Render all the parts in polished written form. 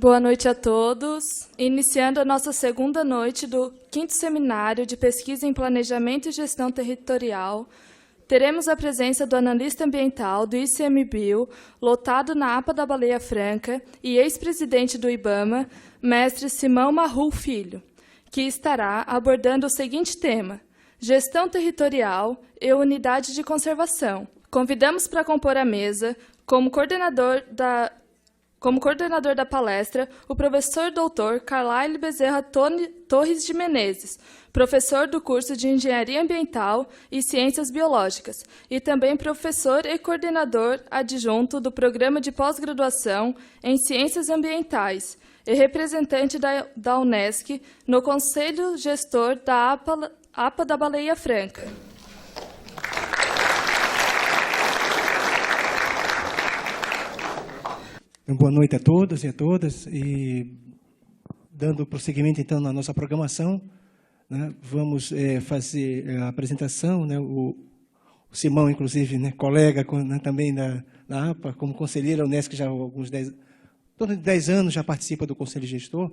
Boa noite a todos. Iniciando a nossa segunda noite do 5º Seminário de Pesquisa em Planejamento e Gestão Territorial, teremos a presença do analista ambiental do ICMBio, lotado na APA da Baleia Franca e ex-presidente do IBAMA, mestre Simão Marrul Filho, que estará abordando o seguinte tema: gestão territorial e unidade de conservação. Convidamos para compor a mesa, como coordenador da palestra, o professor doutor Carlyle Bezerra Torres de Menezes, professor do curso de Engenharia Ambiental e Ciências Biológicas, e também professor e coordenador adjunto do Programa de Pós-Graduação em Ciências Ambientais e representante da UNESCO no Conselho Gestor da APA da Baleia Franca. Boa noite a todos e a todas. E dando prosseguimento, então, na nossa programação, né, vamos fazer a apresentação, né, o Simão, inclusive, né, colega também da APA, como conselheiro UNESCO, já há em torno de 10 anos já participa do Conselho Gestor.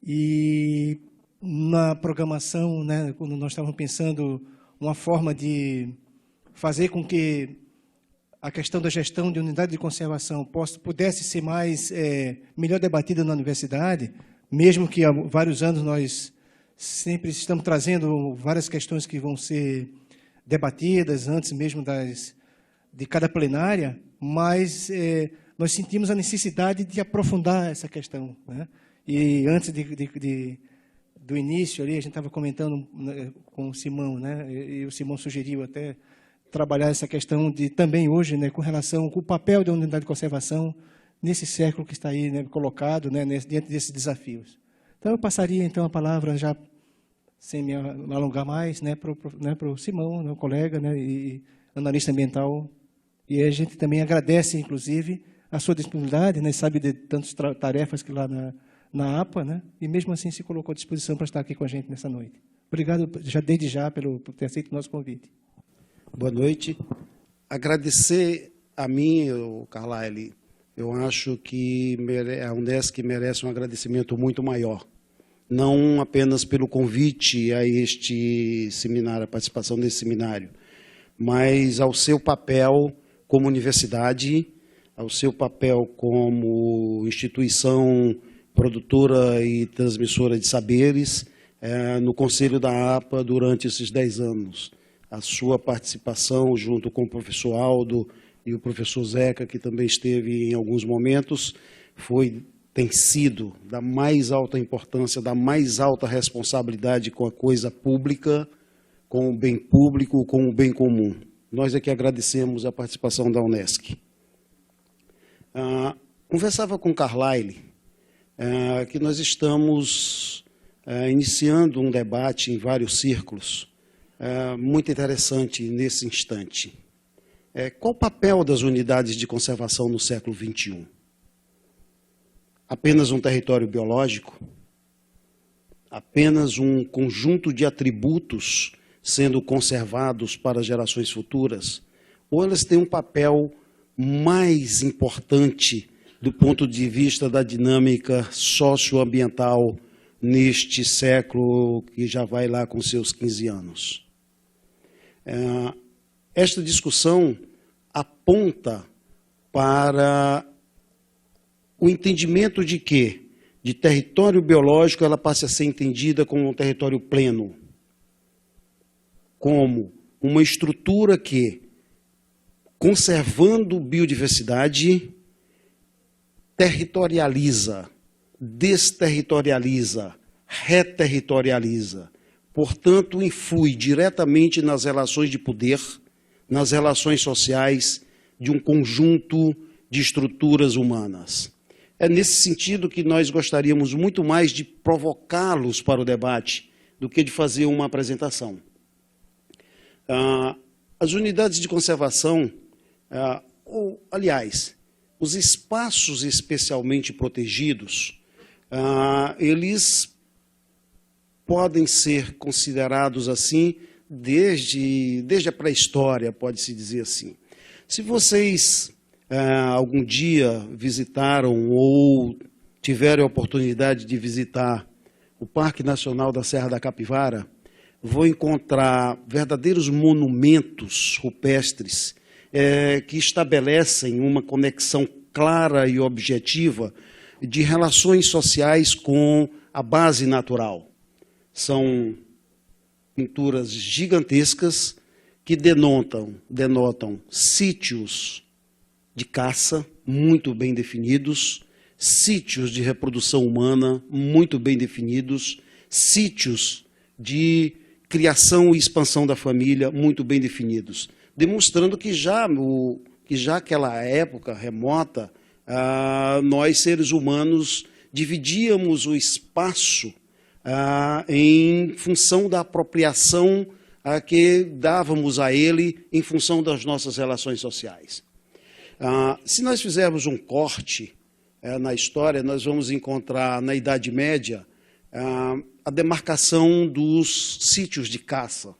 E na programação, né, quando nós estávamos pensando uma forma de fazer com que a questão da gestão de unidade de conservação pudesse ser melhor debatida na universidade, mesmo que há vários anos nós sempre estamos trazendo várias questões que vão ser debatidas antes mesmo de cada plenária, mas nós sentimos a necessidade de aprofundar essa questão, né? E antes do início ali, a gente estava comentando com o Simão, né? E o Simão sugeriu até trabalhar essa questão também hoje, né, com relação com o papel da unidade de conservação nesse século que está aí, né, colocado, né, diante desses desafios. Então, eu passaria então a palavra, já sem me alongar mais, né, para o Simão, meu colega, né, e analista ambiental. E a gente também agradece, inclusive, a sua disponibilidade, né, sabe de tantas tarefas que lá na APA, né, e mesmo assim se colocou à disposição para estar aqui com a gente nessa noite. Obrigado desde já por ter aceito o nosso convite. Boa noite. Agradecer a mim, o Carlyle, eu acho que a UNESCO merece um agradecimento muito maior. Não apenas pelo convite a este seminário, a participação nesse seminário, mas ao seu papel como universidade, ao seu papel como instituição produtora e transmissora de saberes no Conselho da APA durante esses 10 anos. A sua participação junto com o professor Aldo e o professor Zeca, que também esteve em alguns momentos, tem sido da mais alta importância, da mais alta responsabilidade com a coisa pública, com o bem público, com o bem comum. Nós aqui agradecemos a participação da UNESCO. Conversava com o Carlyle que nós estamos iniciando um debate em vários círculos, muito interessante nesse instante. Qual o papel das unidades de conservação no século XXI? Apenas um território biológico? Apenas um conjunto de atributos sendo conservados para gerações futuras? Ou elas têm um papel mais importante do ponto de vista da dinâmica socioambiental neste século que já vai lá com seus 15 anos? Esta discussão aponta para o entendimento de que, de território biológico, ela passe a ser entendida como um território pleno, como uma estrutura que, conservando biodiversidade, territorializa, desterritorializa, reterritorializa. Portanto, influi diretamente nas relações de poder, nas relações sociais de um conjunto de estruturas humanas. É nesse sentido que nós gostaríamos muito mais de provocá-los para o debate do que de fazer uma apresentação. As unidades de conservação, aliás, os espaços especialmente protegidos, eles podem ser considerados assim desde a pré-história, pode-se dizer assim. Se vocês algum dia visitaram ou tiverem a oportunidade de visitar o Parque Nacional da Serra da Capivara, vão encontrar verdadeiros monumentos rupestres que estabelecem uma conexão clara e objetiva de relações sociais com a base natural. São pinturas gigantescas que denotam sítios de caça muito bem definidos, sítios de reprodução humana muito bem definidos, sítios de criação e expansão da família muito bem definidos, demonstrando que já aquela época remota, nós, seres humanos, dividíamos o espaço em função da apropriação que dávamos a ele em função das nossas relações sociais. Se nós fizermos um corte na história, nós vamos encontrar, na Idade Média, a demarcação dos sítios de caça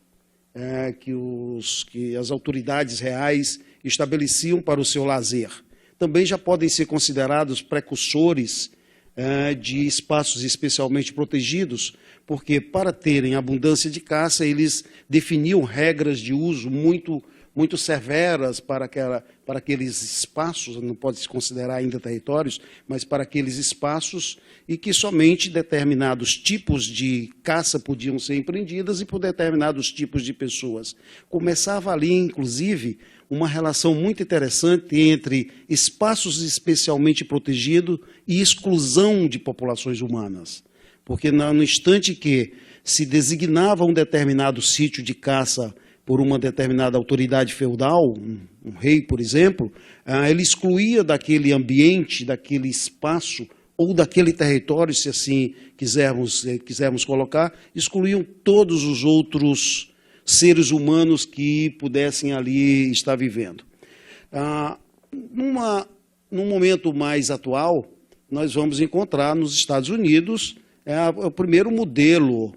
que as autoridades reais estabeleciam para o seu lazer. Também já podem ser considerados precursores de espaços especialmente protegidos, porque para terem abundância de caça, eles definiam regras de uso muito severas para aqueles espaços, não pode se considerar ainda territórios, mas para aqueles espaços, e que somente determinados tipos de caça podiam ser empreendidas e por determinados tipos de pessoas. Começava ali, inclusive, uma relação muito interessante entre espaços especialmente protegidos e exclusão de populações humanas. Porque no instante que se designava um determinado sítio de caça por uma determinada autoridade feudal, um rei, por exemplo, ele excluía daquele ambiente, daquele espaço, ou daquele território, se assim quisermos colocar, excluíam todos os outros seres humanos que pudessem ali estar vivendo. Num momento mais atual, nós vamos encontrar nos Estados Unidos o primeiro modelo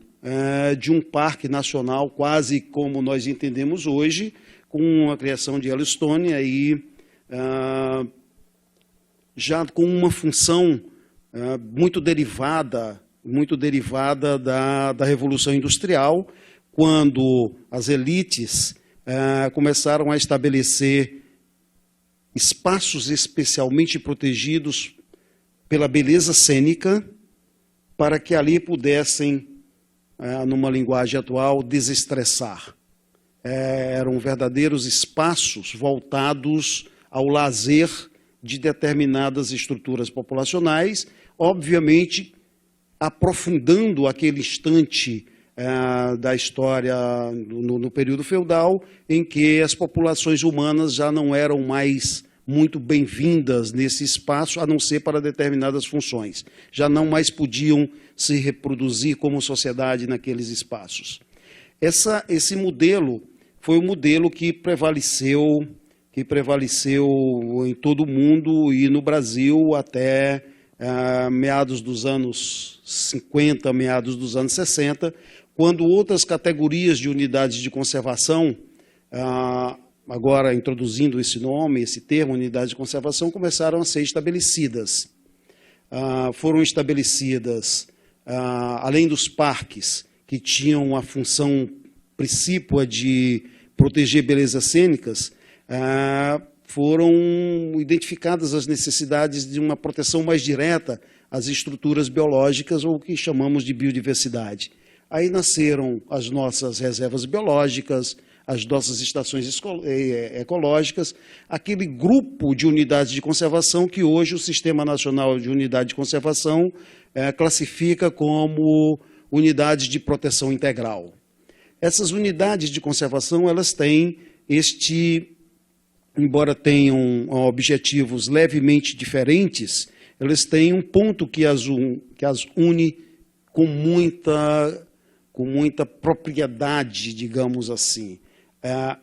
de um parque nacional, quase como nós entendemos hoje, com a criação de Yellowstone, aí, já com uma função muito derivada da Revolução Industrial, quando as elites começaram a estabelecer espaços especialmente protegidos pela beleza cênica, para que ali pudessem, numa linguagem atual, desestressar. Eram verdadeiros espaços voltados ao lazer de determinadas estruturas populacionais, obviamente aprofundando aquele instante da história no período feudal, em que as populações humanas já não eram mais muito bem-vindas nesse espaço, a não ser para determinadas funções. Já não mais podiam se reproduzir como sociedade naqueles espaços. Esse modelo foi o modelo que prevaleceu em todo o mundo e no Brasil até meados dos anos 50, meados dos anos 60, quando outras categorias de unidades de conservação, agora introduzindo esse nome, esse termo, unidades de conservação, começaram a ser estabelecidas. Foram estabelecidas, além dos parques, que tinham a função precípua de proteger belezas cênicas, foram identificadas as necessidades de uma proteção mais direta às estruturas biológicas, ou o que chamamos de biodiversidade. Aí nasceram as nossas reservas biológicas, as nossas estações ecológicas, aquele grupo de unidades de conservação que hoje o Sistema Nacional de Unidade de Conservação classifica como unidades de proteção integral. Essas unidades de conservação, elas têm embora tenham objetivos levemente diferentes, elas têm um ponto que as une com muita propriedade, digamos assim.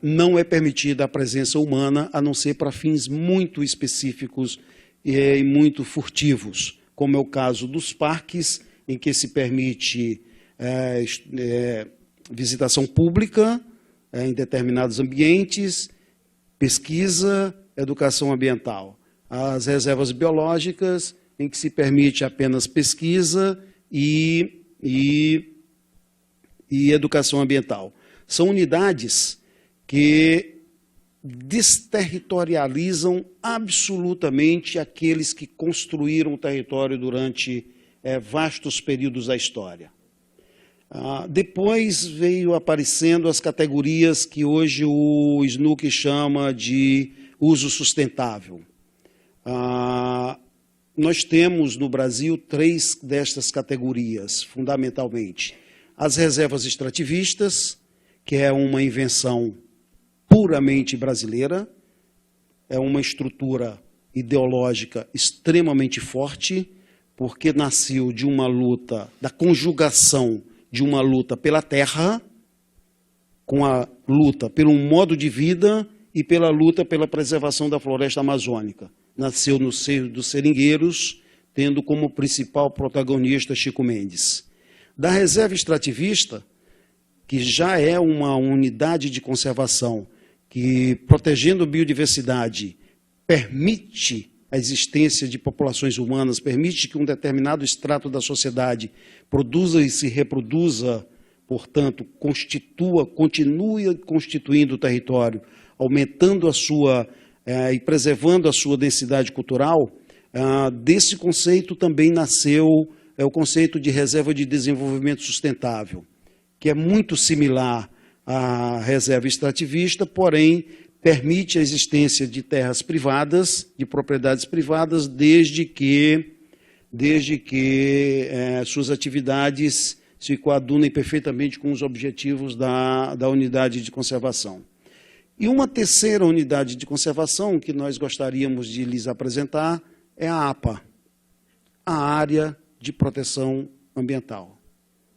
Não é permitida a presença humana, a não ser para fins muito específicos e muito furtivos, como é o caso dos parques, em que se permite visitação pública em determinados ambientes, pesquisa, educação ambiental. As reservas biológicas, em que se permite apenas pesquisa e educação ambiental. São unidades que desterritorializam absolutamente aqueles que construíram o território durante vastos períodos da história. Depois veio aparecendo as categorias que hoje o SNUC chama de uso sustentável. Nós temos no Brasil 3 destas categorias, fundamentalmente. As reservas extrativistas, que é uma invenção puramente brasileira, é uma estrutura ideológica extremamente forte, porque nasceu de uma luta, da conjugação de uma luta pela terra, com a luta pelo modo de vida e pela luta pela preservação da floresta amazônica. Nasceu no seio dos seringueiros, tendo como principal protagonista Chico Mendes. Da reserva extrativista, que já é uma unidade de conservação que, protegendo a biodiversidade, permite a existência de populações humanas, permite que um determinado extrato da sociedade produza e se reproduza, portanto, continue constituindo o território, aumentando a sua e preservando a sua densidade cultural. Desse conceito também nasceu o conceito de reserva de desenvolvimento sustentável, que é muito similar à reserva extrativista, porém permite a existência de terras privadas, de propriedades privadas, desde que suas atividades se coadunem perfeitamente com os objetivos da unidade de conservação. E uma terceira unidade de conservação que nós gostaríamos de lhes apresentar é a APA, a Área de Proteção Ambiental.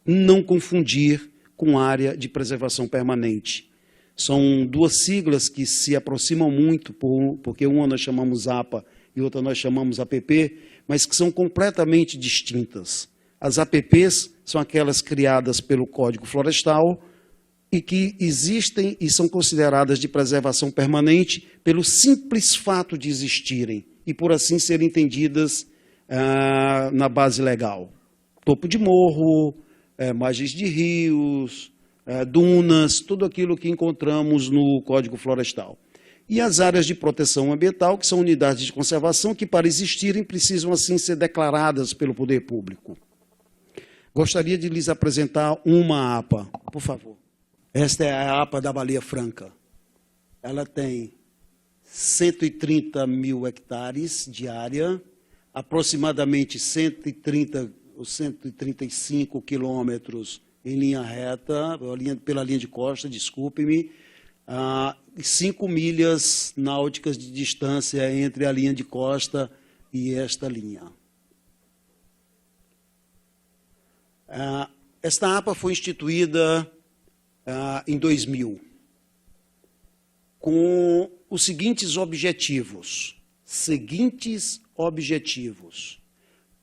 Não confundir com área de preservação permanente. São 2 siglas que se aproximam muito, porque uma nós chamamos APA e outra nós chamamos APP, mas que são completamente distintas. As APPs são aquelas criadas pelo Código Florestal e que existem e são consideradas de preservação permanente pelo simples fato de existirem e por assim serem entendidas na base legal. Topo de morro, margens de rios, dunas, tudo aquilo que encontramos no Código Florestal. E as áreas de proteção ambiental, que são unidades de conservação que, para existirem, precisam, assim, ser declaradas pelo poder público. Gostaria de lhes apresentar uma APA, por favor. Esta é a APA da Baleia Franca. Ela tem 130 mil hectares de área, aproximadamente 130 ou 135 quilômetros em linha reta, pela linha de costa, desculpe-me, 5 milhas náuticas de distância entre a linha de costa e esta linha. Esta APA foi instituída em 2000, com os seguintes objetivos.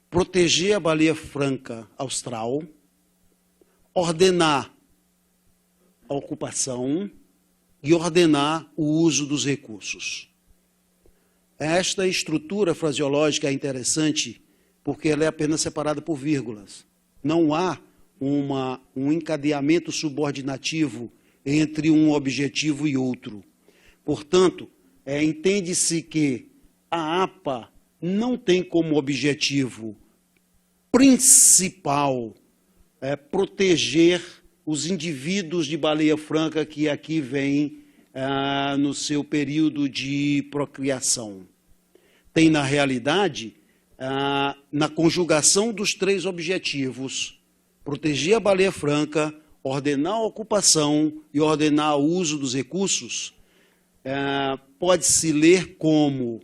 Proteger a baleia franca austral, ordenar a ocupação e ordenar o uso dos recursos. Esta estrutura fraseológica é interessante porque ela é apenas separada por vírgulas. Não há um encadeamento subordinativo entre um objetivo e outro. Portanto, entende-se que a APA não tem como objetivo principal proteger os indivíduos de baleia franca que aqui vêm no seu período de procriação. Tem, na realidade, na conjugação dos 3 objetivos, proteger a baleia franca, ordenar a ocupação e ordenar o uso dos recursos, pode-se ler como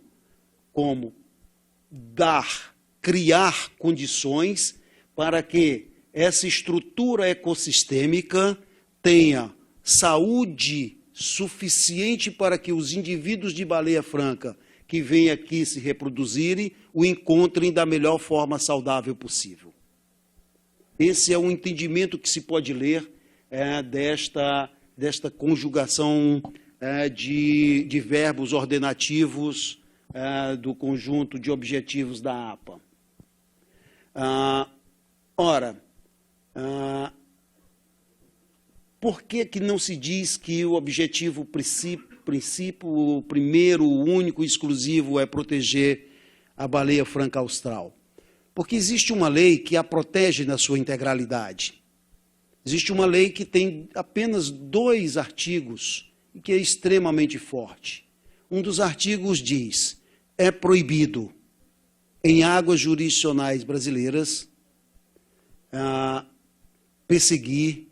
criar condições para que essa estrutura ecossistêmica tenha saúde suficiente para que os indivíduos de baleia franca que vêm aqui se reproduzirem o encontrem da melhor forma saudável possível. Esse é um entendimento que se pode ler desta conjugação de verbos ordenativos do conjunto de objetivos da APA. Ora, por que não se diz que o objetivo princípio, o primeiro, o único, exclusivo é proteger a baleia franca austral? Porque existe uma lei que a protege na sua integralidade. Existe uma lei que tem apenas 2 artigos e que é extremamente forte. Um dos artigos diz: é proibido em águas jurisdicionais brasileiras perseguir,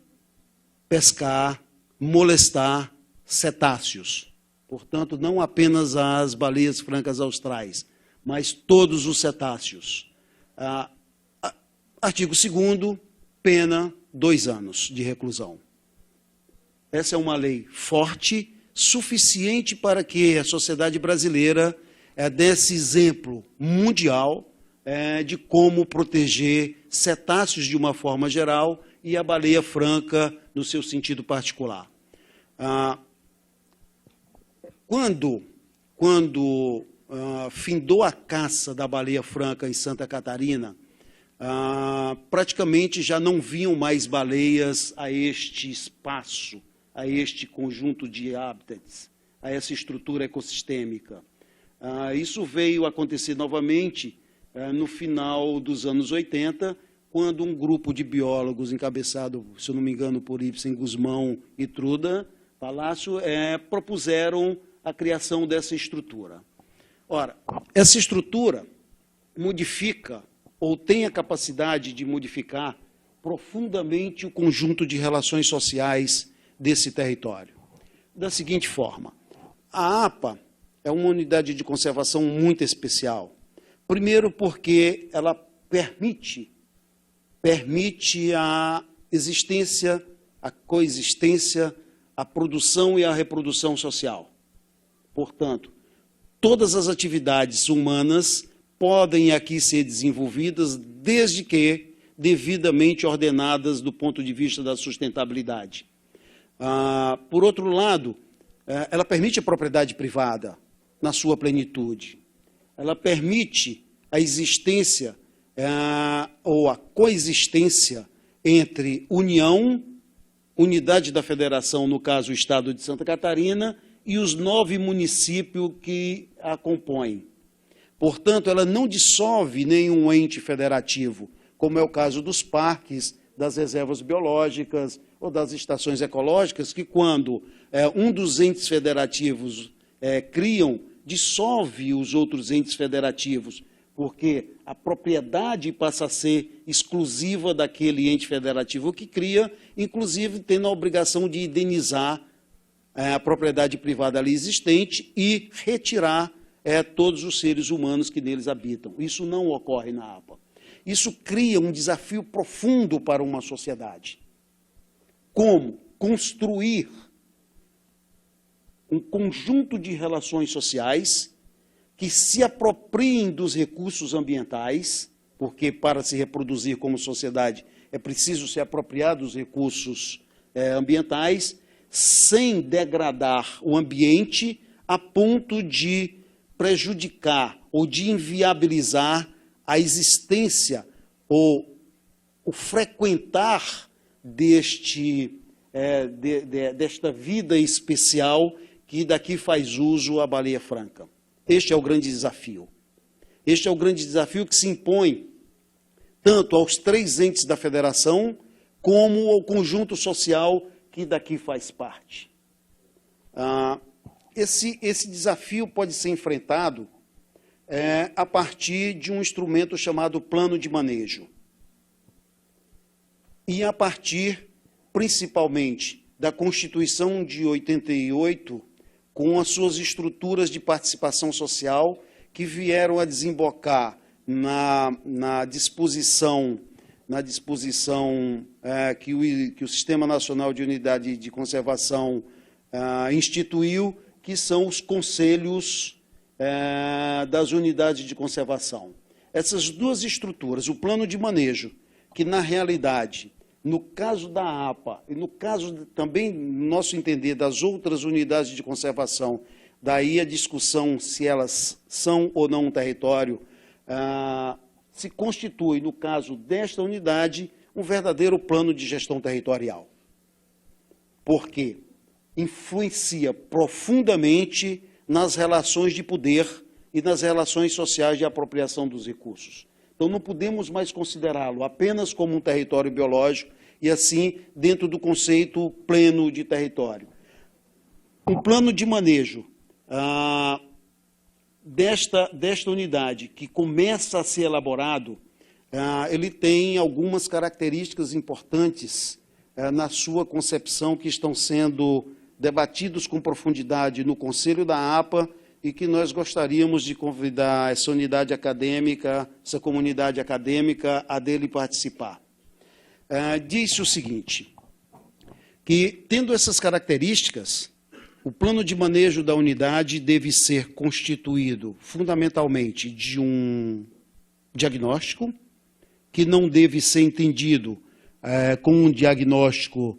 pescar, molestar cetáceos. Portanto, não apenas as baleias francas austrais, mas todos os cetáceos. Artigo 2º, pena 2 anos de reclusão. Essa é uma lei forte, suficiente para que a sociedade brasileira desse exemplo mundial de como proteger cetáceos de uma forma geral e a baleia franca no seu sentido particular. Quando findou a caça da baleia franca em Santa Catarina, praticamente já não vinham mais baleias a este espaço, a este conjunto de hábitats, a essa estrutura ecossistêmica. Isso veio acontecer novamente no final dos anos 80, quando um grupo de biólogos, encabeçado, se eu não me engano, por Ibsen Guzmão e Truda Palácio, propuseram a criação dessa estrutura. Ora, essa estrutura modifica, ou tem a capacidade de modificar profundamente o conjunto de relações sociais desse território. Da seguinte forma: a APA é uma unidade de conservação muito especial. Primeiro porque ela permite a existência, a coexistência, a produção e a reprodução social. Portanto, todas as atividades humanas podem aqui ser desenvolvidas, desde que devidamente ordenadas do ponto de vista da sustentabilidade. Por outro lado, ela permite a propriedade privada na sua plenitude. Ela permite a existência ou a coexistência entre União, unidade da Federação, no caso o Estado de Santa Catarina, e os 9 municípios que a compõem. Portanto, ela não dissolve nenhum ente federativo, como é o caso dos parques, das reservas biológicas ou das estações ecológicas, que quando um dos entes federativos criam, dissolve os outros entes federativos, porque a propriedade passa a ser exclusiva daquele ente federativo que cria, inclusive tendo a obrigação de indenizar a propriedade privada ali existente e retirar todos os seres humanos que neles habitam. Isso não ocorre na APA. Isso cria um desafio profundo para uma sociedade. Como construir um conjunto de relações sociais que se apropriem dos recursos ambientais, porque para se reproduzir como sociedade é preciso se apropriar dos recursos ambientais, sem degradar o ambiente a ponto de prejudicar ou de inviabilizar a existência ou o frequentar desta vida especial que daqui faz uso a baleia franca. Este é o grande desafio. Este é o grande desafio que se impõe tanto aos 3 entes da federação como ao conjunto social que daqui faz parte. Esse desafio pode ser enfrentado a partir de um instrumento chamado plano de manejo. E a partir, principalmente, da Constituição de 88, com as suas estruturas de participação social, que vieram a desembocar na disposição que o Sistema Nacional de Unidade de Conservação instituiu, que são os conselhos das unidades de conservação. Essas 2 estruturas, o plano de manejo, que na realidade, no caso da APA, e no caso também, no nosso entender, das outras unidades de conservação, daí a discussão se elas são ou não um território, se constitui, no caso desta unidade, um verdadeiro plano de gestão territorial. Porque influencia profundamente nas relações de poder e nas relações sociais de apropriação dos recursos. Então, não podemos mais considerá-lo apenas como um território biológico e, assim, dentro do conceito pleno de território. O plano de manejo desta unidade, que começa a ser elaborado, ele tem algumas características importantes na sua concepção que estão sendo debatidos com profundidade no Conselho da APA e que nós gostaríamos de convidar essa unidade acadêmica, essa comunidade acadêmica, a dele participar. Disse o seguinte, que, tendo essas características, o plano de manejo da unidade deve ser constituído fundamentalmente de um diagnóstico, que não deve ser entendido como um diagnóstico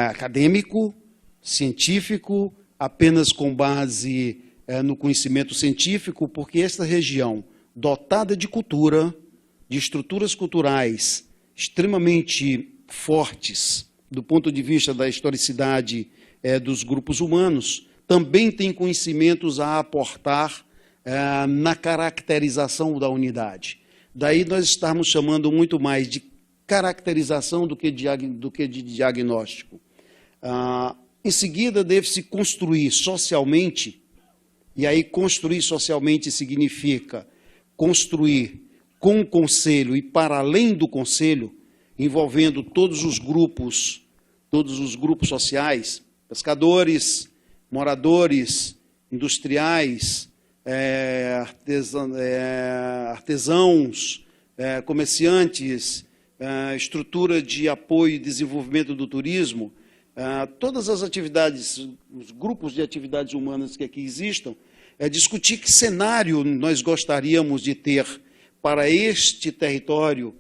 acadêmico, científico, apenas com base no conhecimento científico, porque esta região, dotada de cultura, de estruturas culturais extremamente fortes, do ponto de vista da historicidade dos grupos humanos, também tem conhecimentos a aportar na caracterização da unidade. Daí nós estamos chamando muito mais de caracterização do que de diagnóstico. Em seguida, deve-se construir socialmente, e aí construir socialmente significa construir com o Conselho e para além do Conselho, envolvendo todos os grupos sociais, pescadores, moradores, industriais, artesãos, comerciantes, estrutura de apoio e desenvolvimento do turismo, todas as atividades, os grupos de atividades humanas que aqui existam, discutir que cenário nós gostaríamos de ter para este território,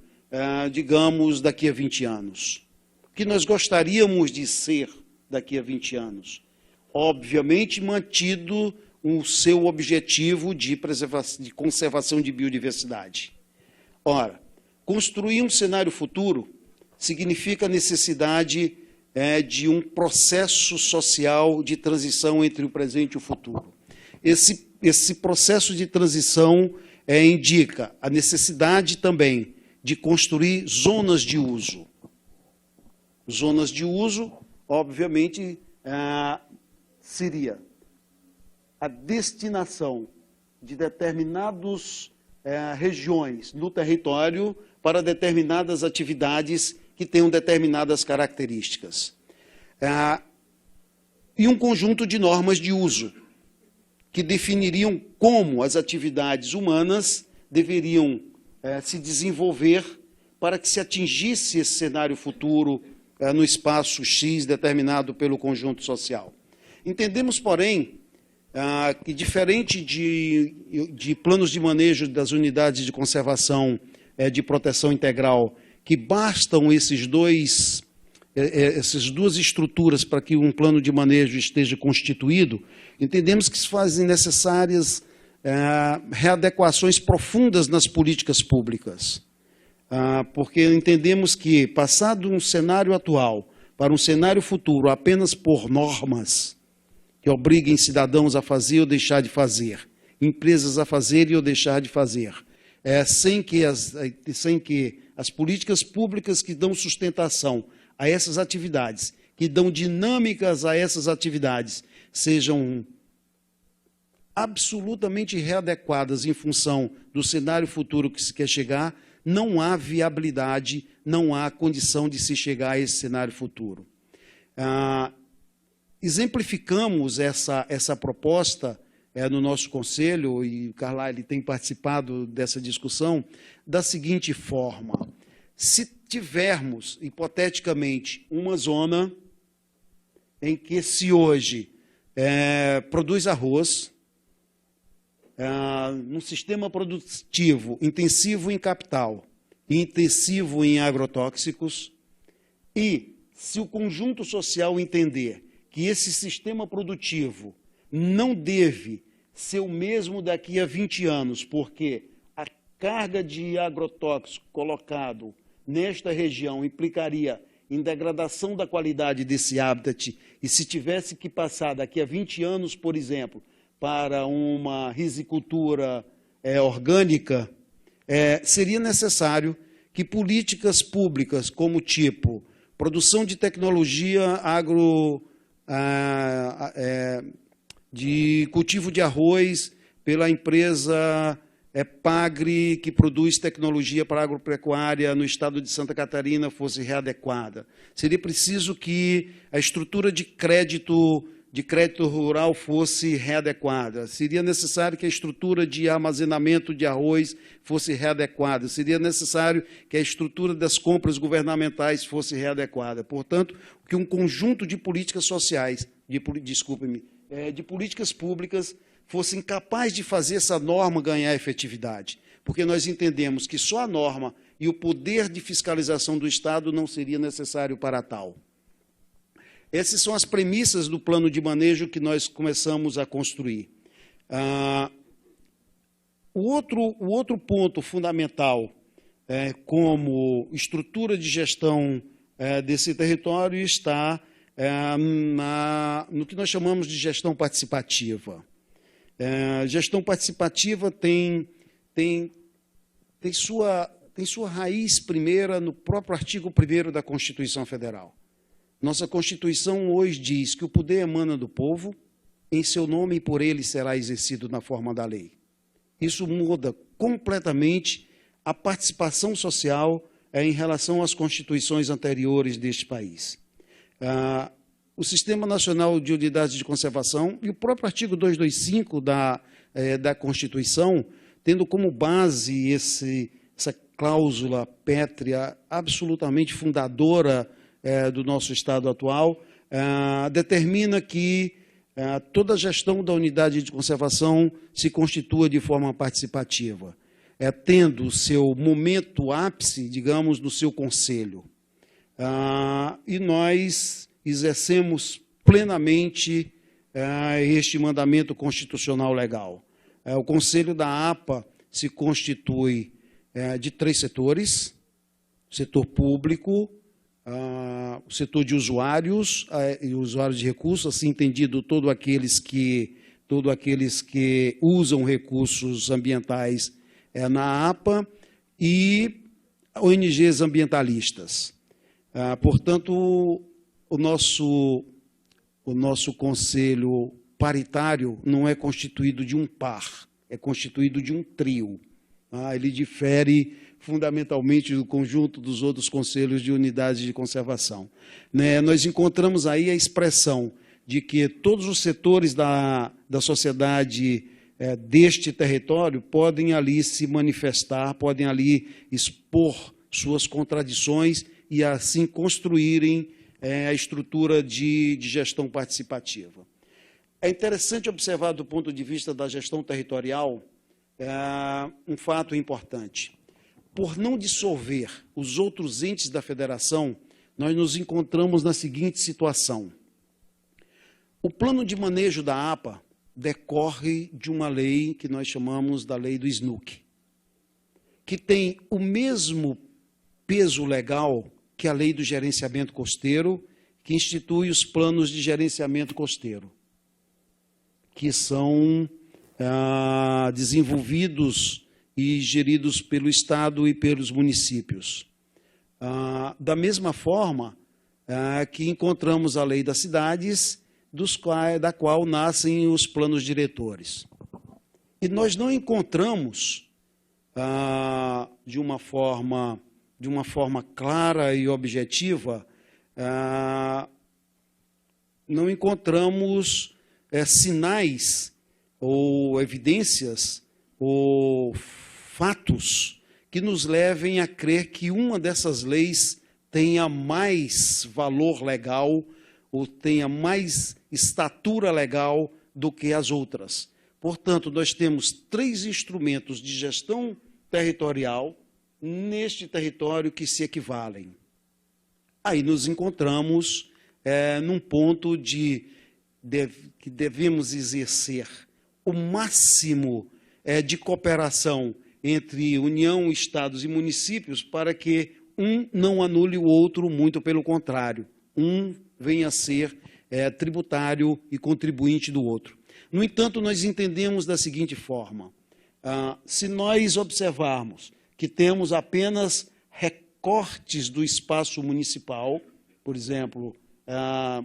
digamos, daqui a 20 anos. O que nós gostaríamos de ser daqui a 20 anos? Obviamente, mantido o seu objetivo de conservação de biodiversidade. Ora, construir um cenário futuro significa a necessidade de um processo social de transição entre o presente e o futuro. Esse processo de transição indica a necessidade também de construir zonas de uso. Zonas de uso, obviamente, seria a destinação de determinadas regiões no território para determinadas atividades que tenham determinadas características. E um conjunto de normas de uso, que definiriam como as atividades humanas deveriam se desenvolver para que se atingisse esse cenário futuro no espaço X determinado pelo conjunto social. Entendemos, porém, que, diferente de planos de manejo das unidades de conservação de proteção integral, que bastam essas duas estruturas para que um plano de manejo esteja constituído, entendemos que se fazem necessárias readequações profundas nas políticas públicas, porque entendemos que, passado um cenário atual para um cenário futuro apenas por normas que obriguem cidadãos a fazer ou deixar de fazer, empresas a fazer ou deixar de fazer, sem que as políticas públicas que dão sustentação a essas atividades, que dão dinâmicas a essas atividades, sejam absolutamente readequadas em função do cenário futuro que se quer chegar, não há viabilidade, não há condição de se chegar a esse cenário futuro. Exemplificamos essa proposta no nosso conselho, e o Carlyle tem participado dessa discussão, da seguinte forma: se tivermos, hipoteticamente, uma zona em que se hoje produz arroz, num sistema produtivo intensivo em capital e intensivo em agrotóxicos, e se o conjunto social entender que esse sistema produtivo não deve ser o mesmo daqui a 20 anos, porque carga de agrotóxico colocado nesta região implicaria em degradação da qualidade desse habitat, e se tivesse que passar daqui a 20 anos, por exemplo, para uma risicultura orgânica, seria necessário que políticas públicas como tipo produção de tecnologia de cultivo de arroz pela empresa Pagri, que produz tecnologia para a agropecuária no estado de Santa Catarina, fosse readequada. Seria preciso que a estrutura de crédito rural fosse readequada. Seria necessário que a estrutura de armazenamento de arroz fosse readequada. Seria necessário que a estrutura das compras governamentais fosse readequada. Portanto, que um conjunto de políticas sociais, de políticas públicas, fossem capazes de fazer essa norma ganhar efetividade. Porque nós entendemos que só a norma e o poder de fiscalização do Estado não seria necessário para tal. Essas são as premissas do plano de manejo que nós começamos a construir. O outro ponto fundamental como estrutura de gestão desse território está no que nós chamamos de gestão participativa. Gestão participativa tem sua raiz primeira no próprio artigo 1º da Constituição Federal. Nossa Constituição hoje diz que o poder emana do povo, em seu nome e por ele será exercido na forma da lei. Isso muda completamente a participação social em relação às constituições anteriores deste país. O Sistema Nacional de Unidades de Conservação e o próprio artigo 225 da Constituição, tendo como base essa cláusula pétrea absolutamente fundadora do nosso Estado atual, determina que toda a gestão da unidade de conservação se constitua de forma participativa, tendo o seu momento ápice, digamos, no seu conselho. E nós exercemos plenamente este mandamento constitucional legal. O Conselho da APA se constitui de 3 setores: o setor público, o setor de usuários e usuários de recursos, assim entendido todos aqueles que usam recursos ambientais na APA, e ONGs ambientalistas. Portanto, o nosso conselho paritário não é constituído de um par, é constituído de um trio. Ele difere fundamentalmente do conjunto dos outros conselhos de unidades de conservação. Nós encontramos aí a expressão de que todos os setores da sociedade deste território podem ali se manifestar, podem ali expor suas contradições e assim construírem a estrutura de gestão participativa. É interessante observar, do ponto de vista da gestão territorial, um fato importante. Por não dissolver os outros entes da federação, nós nos encontramos na seguinte situação. O plano de manejo da APA decorre de uma lei que nós chamamos da lei do SNUC, que tem o mesmo peso legal que a lei do gerenciamento costeiro, que institui os planos de gerenciamento costeiro, que são desenvolvidos e geridos pelo Estado e pelos municípios. Da mesma forma que encontramos a lei das cidades, da qual nascem os planos diretores. E nós não encontramos, de uma forma clara e objetiva, não encontramos sinais ou evidências ou fatos que nos levem a crer que uma dessas leis tenha mais valor legal ou tenha mais estatura legal do que as outras. Portanto, nós temos 3 instrumentos de gestão territorial neste território que se equivalem. Aí nos encontramos num ponto que devemos exercer o máximo de cooperação entre União, Estados e municípios para que um não anule o outro, muito pelo contrário. Um venha a ser tributário e contribuinte do outro. No entanto, nós entendemos da seguinte forma: se nós observarmos que temos apenas recortes do espaço municipal, por exemplo,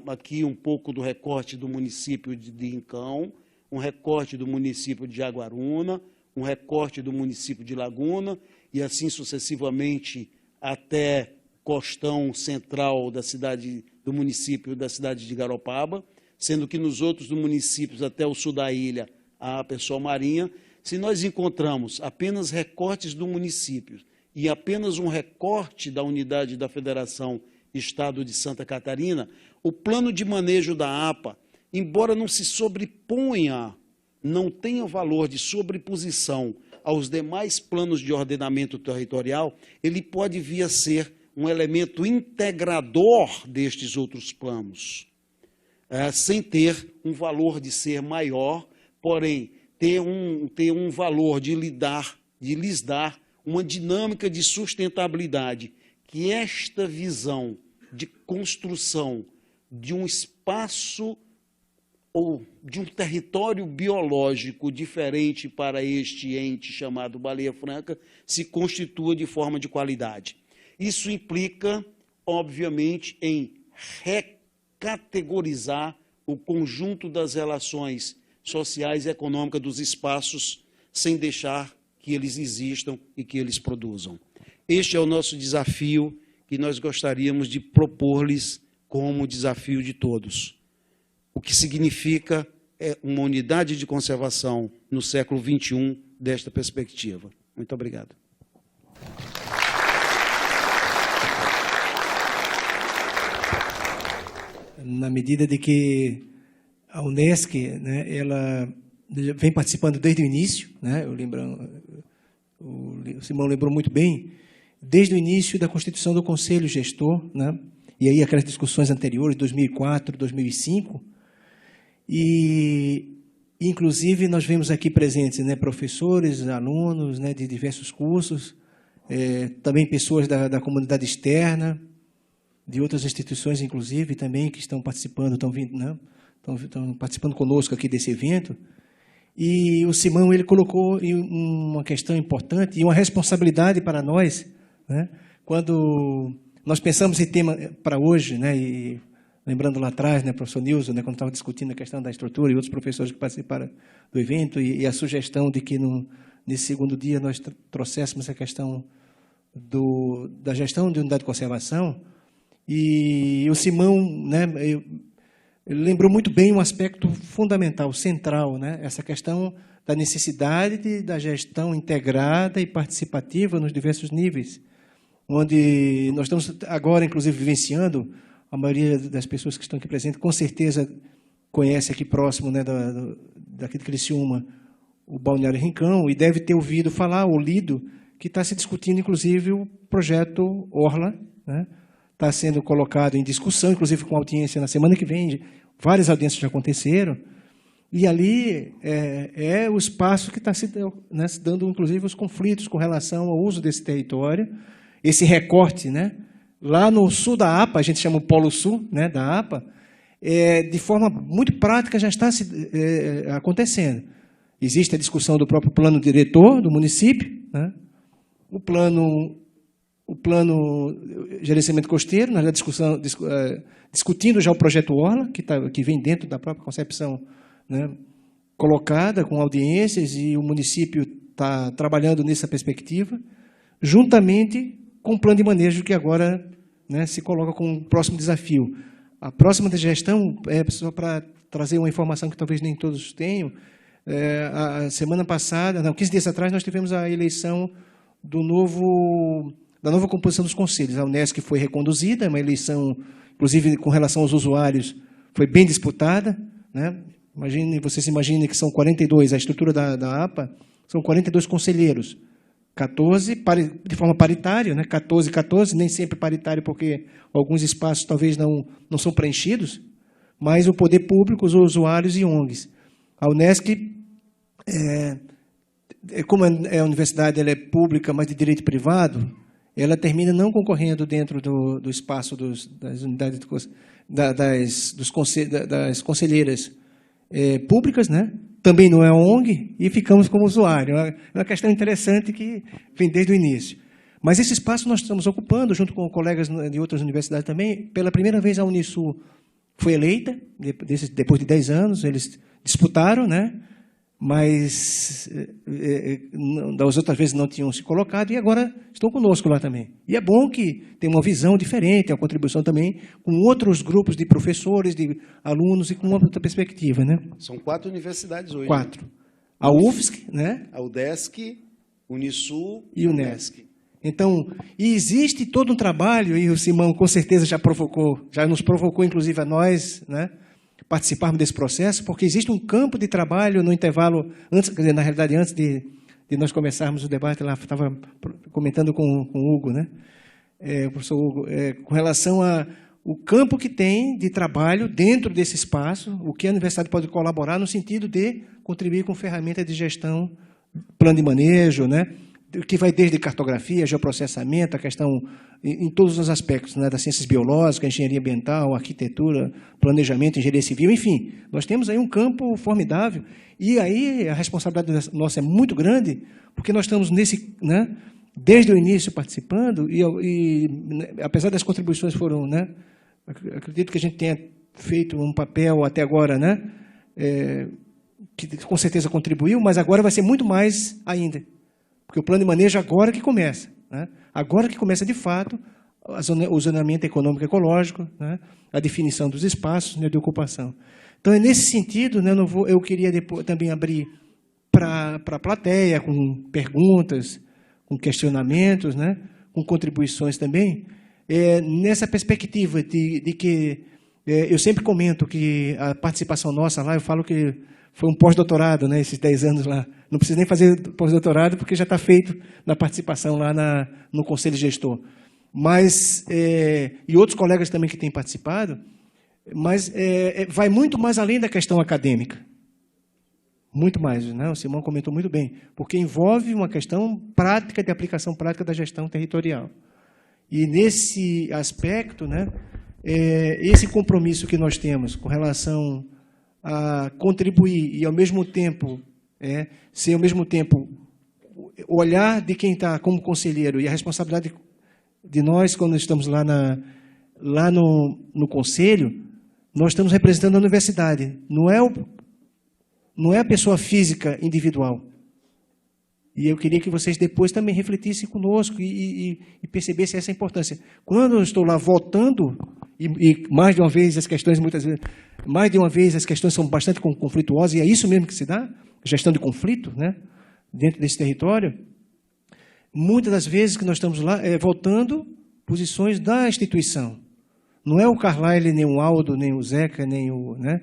aqui um pouco do recorte do município de Incão, um recorte do município de Jaguaruna, um recorte do município de Laguna, e assim sucessivamente até costão central do município da cidade de Garopaba, sendo que nos outros municípios, até o sul da ilha, há Pessoa Marinha. Se nós encontramos apenas recortes do município e apenas um recorte da unidade da Federação Estado de Santa Catarina, o plano de manejo da APA, embora não se sobreponha, não tenha valor de sobreposição aos demais planos de ordenamento territorial, ele pode vir a ser um elemento integrador destes outros planos, sem ter um valor de ser maior, porém ter um valor de lhes dar uma dinâmica de sustentabilidade, que esta visão de construção de um espaço ou de um território biológico diferente para este ente chamado Baleia Franca se constitua de forma de qualidade. Isso implica, obviamente, em recategorizar o conjunto das relações sociais e econômicas dos espaços, sem deixar que eles existam e que eles produzam. Este é o nosso desafio que nós gostaríamos de propor-lhes como desafio de todos. O que significa uma unidade de conservação no século XXI desta perspectiva. Muito obrigado. Na medida de que a Unesc, né, ela vem participando desde o início, né, o Simão lembrou muito bem, desde o início da constituição do Conselho Gestor, né, e aí aquelas discussões anteriores, 2004, 2005, e inclusive nós vemos aqui presentes, né, professores, alunos, né, de diversos cursos, também pessoas da comunidade externa, de outras instituições, inclusive, também, que estão participando, estão participando conosco aqui desse evento. E o Simão, ele colocou uma questão importante e uma responsabilidade para nós, né? Quando nós pensamos em tema para hoje, né? E lembrando lá atrás, né, professor Nilson, né, quando estava discutindo a questão da estrutura e outros professores que participaram do evento, e a sugestão de que nesse segundo dia nós trouxéssemos a questão da gestão de unidade de conservação. E o Simão, né, ele lembrou muito bem um aspecto fundamental, central, né, essa questão da necessidade da gestão integrada e participativa nos diversos níveis, onde nós estamos agora, inclusive, vivenciando, a maioria das pessoas que estão aqui presentes, com certeza conhece aqui próximo, né, daqui de Criciúma, o Balneário Rincão, e deve ter ouvido falar ou lido que está se discutindo, inclusive, o projeto Orla, né? Está sendo colocado em discussão, inclusive com audiência na semana que vem, várias audiências já aconteceram, e ali é o espaço que está se dando, inclusive, os conflitos com relação ao uso desse território, esse recorte, né? Lá no sul da APA, a gente chama o Polo Sul, né, da APA, de forma muito prática já está acontecendo. Existe a discussão do próprio plano diretor do município, né? O plano gerenciamento costeiro, na discussão, discutindo já o projeto Orla, que vem dentro da própria concepção, né, colocada com audiências, e o município está trabalhando nessa perspectiva, juntamente com o plano de manejo que agora, né, se coloca como um próximo desafio. A próxima gestão, só para trazer uma informação que talvez nem todos tenham, a semana passada, 15 dias atrás, nós tivemos a eleição da nova composição dos conselhos. A Unesc foi reconduzida, uma eleição, inclusive com relação aos usuários, foi bem disputada, né? Vocês imaginem que são 42, a estrutura da APA, são 42 conselheiros, 14 de forma paritária, né? 14, nem sempre paritário, porque alguns espaços talvez não são preenchidos, mas o poder público, os usuários e ONGs. A Unesc como a universidade ela é pública, mas de direito privado, ela termina não concorrendo dentro do espaço das unidades das conselheiras públicas, né? Também não é ONG, e ficamos como usuário. É uma questão interessante que vem desde o início. Mas esse espaço nós estamos ocupando, junto com colegas de outras universidades também. Pela primeira vez, a Unisul foi eleita, depois de 10 anos, eles disputaram, né? Mas das outras vezes não tinham se colocado, e agora estão conosco lá também. E é bom que tem uma visão diferente, uma contribuição também com outros grupos de professores, de alunos, e com uma outra perspectiva, né? São 4 universidades hoje. 4. A UFSC, né? A UDESC, Unisul e UNESC. Então, e existe todo um trabalho, e o Simão com certeza já nos provocou, inclusive a nós, né, participarmos desse processo, porque existe um campo de trabalho no intervalo, na realidade, antes de nós começarmos o debate, lá estava comentando com o Hugo, né, o professor Hugo, com relação ao campo que tem de trabalho dentro desse espaço, o que a universidade pode colaborar no sentido de contribuir com ferramentas de gestão, plano de manejo, né, que vai desde cartografia, geoprocessamento, a questão em todos os aspectos, né, das ciências biológicas, engenharia ambiental, arquitetura, planejamento, engenharia civil, enfim. Nós temos aí um campo formidável, e aí a responsabilidade nossa é muito grande, porque nós estamos né, desde o início participando, e apesar das contribuições foram, né, acredito que a gente tenha feito um papel até agora, né, que com certeza contribuiu, mas agora vai ser muito mais ainda. Porque o plano de manejo agora que começa, né? Agora que começa, de fato, o zoneamento econômico ecológico, né? A definição dos espaços, né, de ocupação. Então, é nesse sentido, né, eu queria depois também abrir para a plateia, com perguntas, com questionamentos, né, com contribuições também, nessa perspectiva de que eu sempre comento que a participação nossa lá, eu falo que foi um pós-doutorado, né, esses 10 anos lá. Não precisa nem fazer pós-doutorado, porque já está feito na participação lá no Conselho Gestor. Mas, e outros colegas também que têm participado, mas vai muito mais além da questão acadêmica. Muito mais, né? O Simão comentou muito bem, porque envolve uma questão prática, de aplicação prática da gestão territorial. E nesse aspecto, né, esse compromisso que nós temos com relação a contribuir e, ao mesmo tempo, ser, ao mesmo tempo, o olhar de quem está como conselheiro e a responsabilidade de nós, quando estamos lá no conselho, nós estamos representando a universidade, não é a pessoa física individual. E eu queria que vocês depois também refletissem conosco e percebessem essa importância. Quando eu estou lá votando, e mais de uma vez as questões, mais de uma vez as questões são bastante conflituosas, e é isso mesmo que se dá, gestão de conflito, né, dentro desse território. Muitas das vezes que nós estamos lá votando posições da instituição. Não é o Carlyle, nem o Aldo, nem o Zeca, nem o... Né,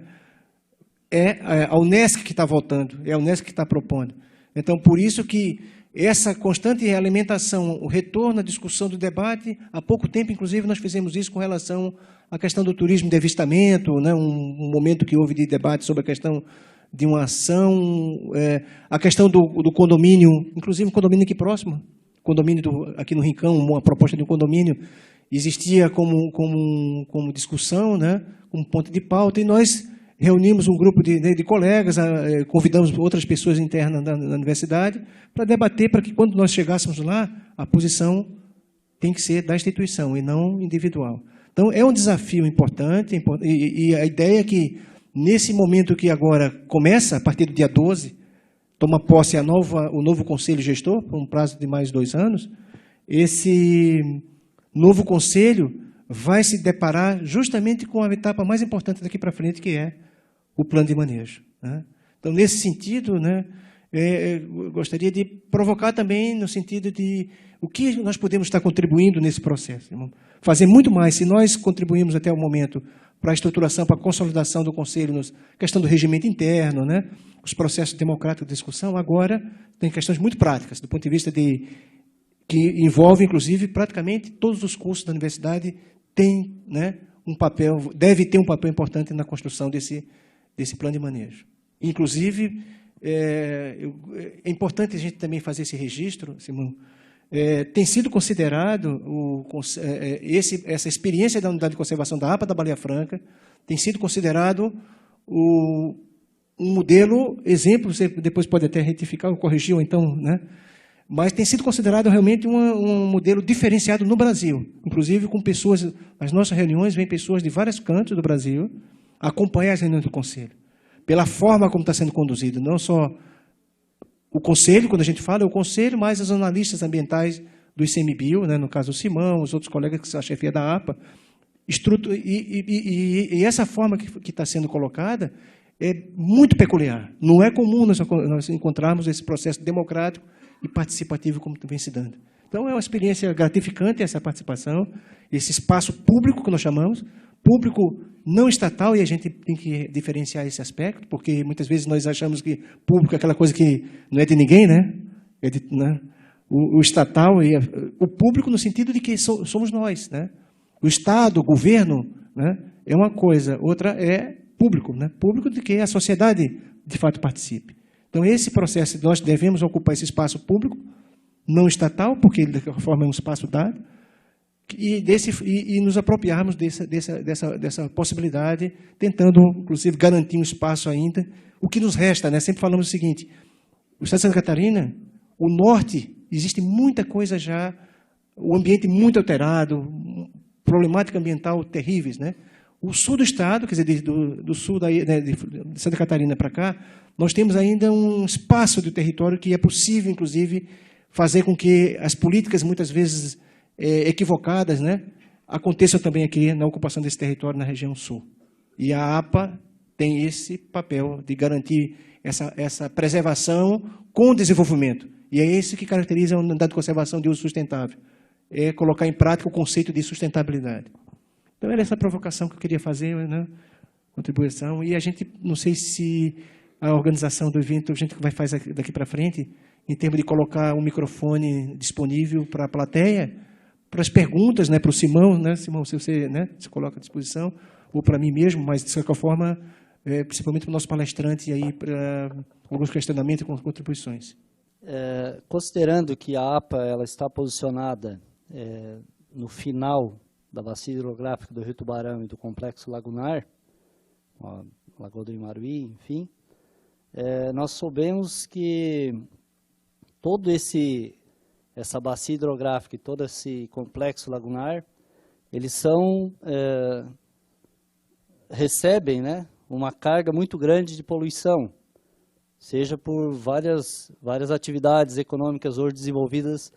é a Unesc que está votando, é a Unesc que está propondo. Então, por isso que essa constante realimentação, o retorno à discussão do debate, há pouco tempo, inclusive, nós fizemos isso com relação à questão do turismo de avistamento, né, um momento que houve de debate sobre a questão de uma ação, a questão do condomínio, inclusive um condomínio aqui próximo, condomínio aqui no Rincão, uma proposta de um condomínio, existia como discussão, né, como ponto de pauta, e nós reunimos um grupo de colegas, convidamos outras pessoas internas da universidade para debater, para que, quando nós chegássemos lá, a posição tem que ser da instituição e não individual. Então, é um desafio importante, e a ideia é que, nesse momento que agora começa, a partir do dia 12, toma posse o novo Conselho Gestor, por um prazo de mais 2 anos, esse novo Conselho vai se deparar justamente com a etapa mais importante daqui para frente, que é o plano de manejo, né? Então, nesse sentido, né, eu gostaria de provocar também no sentido de o que nós podemos estar contribuindo nesse processo. Fazer muito mais. Se nós contribuímos até o momento para a estruturação, para a consolidação do Conselho, questão do regimento interno, né, os processos democráticos de discussão, agora tem questões muito práticas, do ponto de vista que envolve, inclusive, praticamente todos os cursos da universidade têm, né, deve ter um papel importante na construção desse plano de manejo. Inclusive, É importante a gente também fazer esse registro, Simão. Tem sido considerado essa experiência da unidade de conservação da APA da Baleia Franca, tem sido considerado um modelo, exemplo, você depois pode até retificar ou corrigir, ou então, né? Mas tem sido considerado realmente um modelo diferenciado no Brasil, inclusive com pessoas, nas nossas reuniões, vêm pessoas de vários cantos do Brasil acompanhar as reuniões do Conselho, pela forma como está sendo conduzido, não só o Conselho, quando a gente fala, é o Conselho, mas os analistas ambientais do ICMBio, né, no caso o Simão, os outros colegas que são a chefia da APA, e essa forma que está sendo colocada é muito peculiar. Não é comum nós encontrarmos esse processo democrático e participativo como vem se dando. Então, é uma experiência gratificante essa participação, esse espaço público que nós chamamos, público não estatal, e a gente tem que diferenciar esse aspecto, porque muitas vezes nós achamos que público é aquela coisa que não é de ninguém, né? Né? O estatal, e o público no sentido de que somos nós, né? O Estado, o governo, né, é uma coisa, outra é público, né? Público de que a sociedade, de fato, participe. Então, esse processo, nós devemos ocupar esse espaço público, não estatal, porque, de qualquer forma, é um espaço dado, e nos apropriarmos dessa possibilidade, tentando, inclusive, garantir um espaço ainda. O que nos resta, né? Sempre falamos o seguinte, o Estado de Santa Catarina, o norte, existe muita coisa já, o ambiente muito alterado, problemática ambiental terríveis, né? O sul do estado, quer dizer, do sul né, de Santa Catarina para cá, nós temos ainda um espaço do território que é possível, inclusive, fazer com que as políticas, muitas vezes equivocadas, né, aconteçam também aqui na ocupação desse território na região sul. E a APA tem esse papel de garantir essa preservação com o desenvolvimento. E é isso que caracteriza a unidade de conservação de uso sustentável. É colocar em prática o conceito de sustentabilidade. Então, era essa provocação que eu queria fazer, né? Contribuição. E a gente, não sei se a organização do evento, a gente vai fazer daqui para frente, em termos de colocar um microfone disponível para a plateia, para as perguntas, né, para o Simão, né? Simão, se você, né, se coloca à disposição, ou para mim mesmo, mas, de qualquer forma, principalmente para o nosso palestrante, aí, para alguns questionamentos e contribuições. Considerando que a APA ela está posicionada no final da bacia hidrográfica do Rio Tubarão e do Complexo Lagunar, Lagoa do Imaruí, enfim, nós soubemos que todo essa bacia hidrográfica e todo esse complexo lagunar, eles recebem, né, uma carga muito grande de poluição, seja por várias atividades econômicas hoje desenvolvidas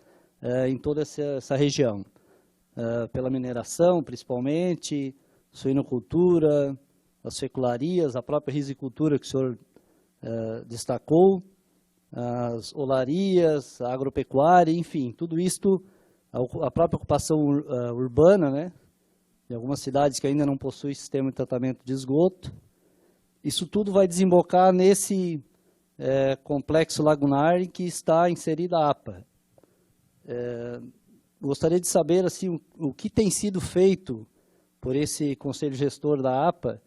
em toda essa região. Pela mineração, principalmente, suinocultura, as fecularias, a própria risicultura que o senhor destacou, as olarias, a agropecuária, enfim, tudo isto, a própria ocupação urbana, né, em algumas cidades que ainda não possuem sistema de tratamento de esgoto, isso tudo vai desembocar nesse complexo lagunar em que está inserida a APA. Gostaria de saber assim, o que tem sido feito por esse Conselho Gestor da APA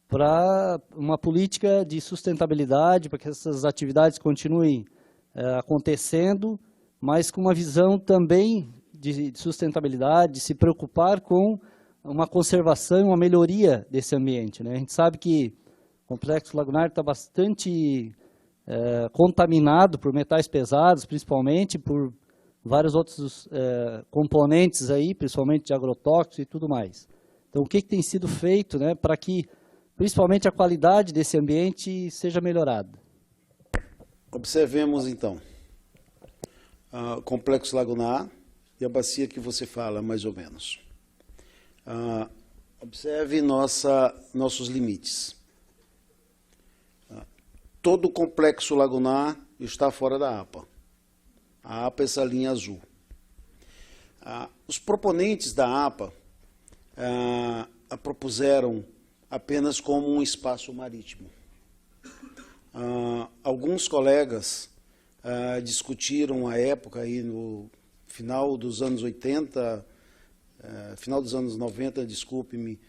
para uma política de sustentabilidade, para que essas atividades continuem acontecendo, mas com uma visão também de sustentabilidade, de se preocupar com uma conservação e uma melhoria desse ambiente, né? A gente sabe que o Complexo Lagunar está bastante contaminado por metais pesados, principalmente por vários outros componentes aí, principalmente de agrotóxicos e tudo mais. Então, o que tem sido feito, né, para que, principalmente, a qualidade desse ambiente seja melhorada? Observemos, então, o Complexo Lagunar e a bacia que você fala, mais ou menos. Observe nossos limites. Todo o Complexo Lagunar está fora da APA. A APA é essa linha azul. Os proponentes da APA a propuseram apenas como um espaço marítimo. Alguns colegas discutiram à época, aí no final dos anos 80, final dos anos 90, desculpe-me,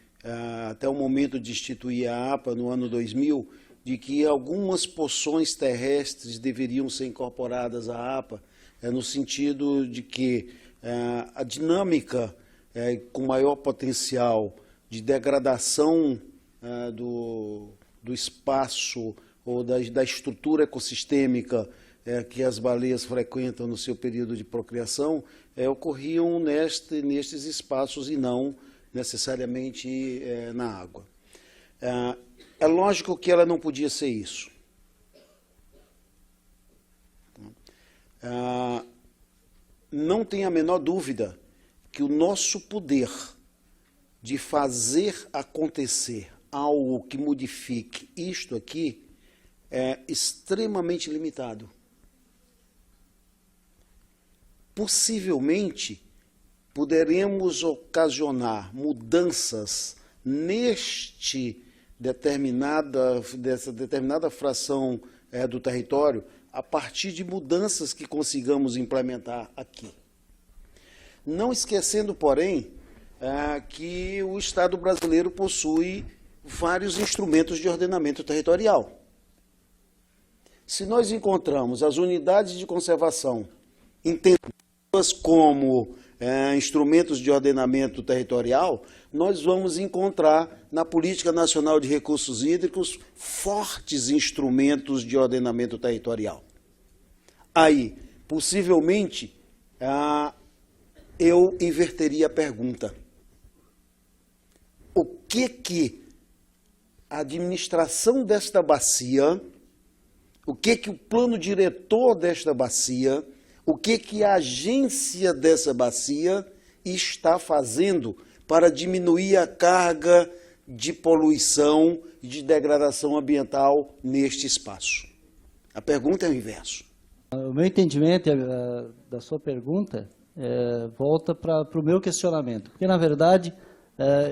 até o momento de instituir a APA, no ano 2000, de que algumas porções terrestres deveriam ser incorporadas à APA, no sentido de que a dinâmica com maior potencial de degradação do espaço ou da estrutura ecossistêmica que as baleias frequentam no seu período de procriação, ocorriam nestes espaços e não necessariamente na água. É lógico que ela não podia ser isso. Não tem a menor dúvida que o nosso poder de fazer acontecer algo que modifique isto aqui é extremamente limitado. Possivelmente, poderemos ocasionar mudanças dessa determinada fração do território a partir de mudanças que consigamos implementar aqui. Não esquecendo, porém, que o Estado brasileiro possui vários instrumentos de ordenamento territorial. Se nós encontramos as unidades de conservação entendidas como instrumentos de ordenamento territorial, nós vamos encontrar na Política Nacional de Recursos Hídricos fortes instrumentos de ordenamento territorial. Aí, possivelmente, eu inverteria a pergunta. O que a administração desta bacia, o que o plano diretor desta bacia, o que a agência dessa bacia está fazendo para diminuir a carga de poluição e de degradação ambiental neste espaço? A pergunta é o inverso. O meu entendimento da sua pergunta volta para o meu questionamento, porque, na verdade,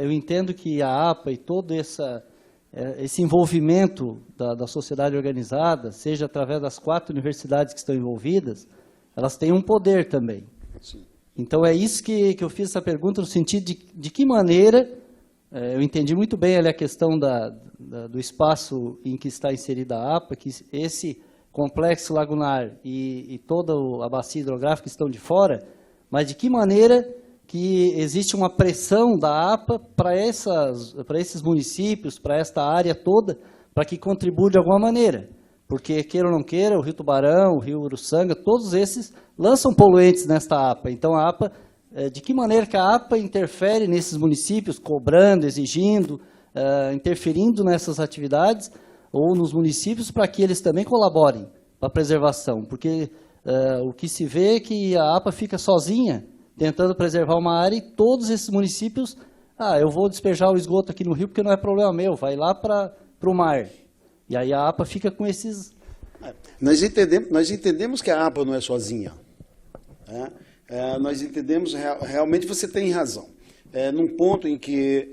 eu entendo que a APA e todo esse envolvimento da sociedade organizada, seja através das 4 universidades que estão envolvidas, elas têm um poder também. Sim. Então, é isso que eu fiz essa pergunta, no sentido de que maneira, eu entendi muito bem ali a questão do espaço em que está inserida a APA, que esse complexo lagunar e toda a bacia hidrográfica estão de fora, mas de que maneira que existe uma pressão da APA para esses municípios, para esta área toda, para que contribua de alguma maneira. Porque, queira ou não queira, o Rio Tubarão, o Rio Uruçanga, todos esses lançam poluentes nesta APA. Então, a APA, de que maneira que a APA interfere nesses municípios, cobrando, exigindo, interferindo nessas atividades, ou nos municípios, para que eles também colaborem para a preservação. Porque o que se vê é que a APA fica sozinha, tentando preservar uma área, e todos esses municípios, eu vou despejar o esgoto aqui no rio porque não é problema meu, vai lá para o mar. E aí a APA fica com esses... Nós entendemos que a APA não é sozinha. Nós entendemos, realmente você tem razão, num ponto em que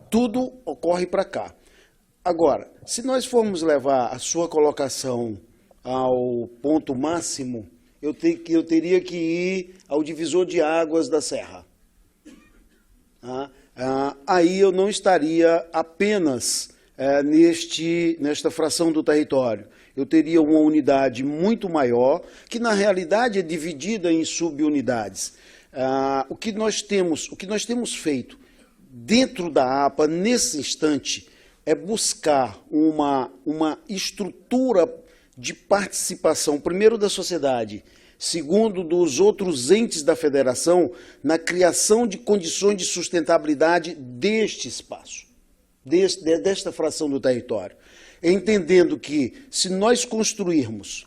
tudo ocorre para cá. Agora, se nós formos levar a sua colocação ao ponto máximo, eu teria que ir ao divisor de águas da Serra. Aí eu não estaria apenas nesta fração do território. Eu teria uma unidade muito maior, que na realidade é dividida em subunidades. O que nós temos feito dentro da APA, nesse instante, é buscar uma estrutura de participação, primeiro da sociedade, segundo dos outros entes da federação, na criação de condições de sustentabilidade deste espaço, desta fração do território. Entendendo que, se nós construirmos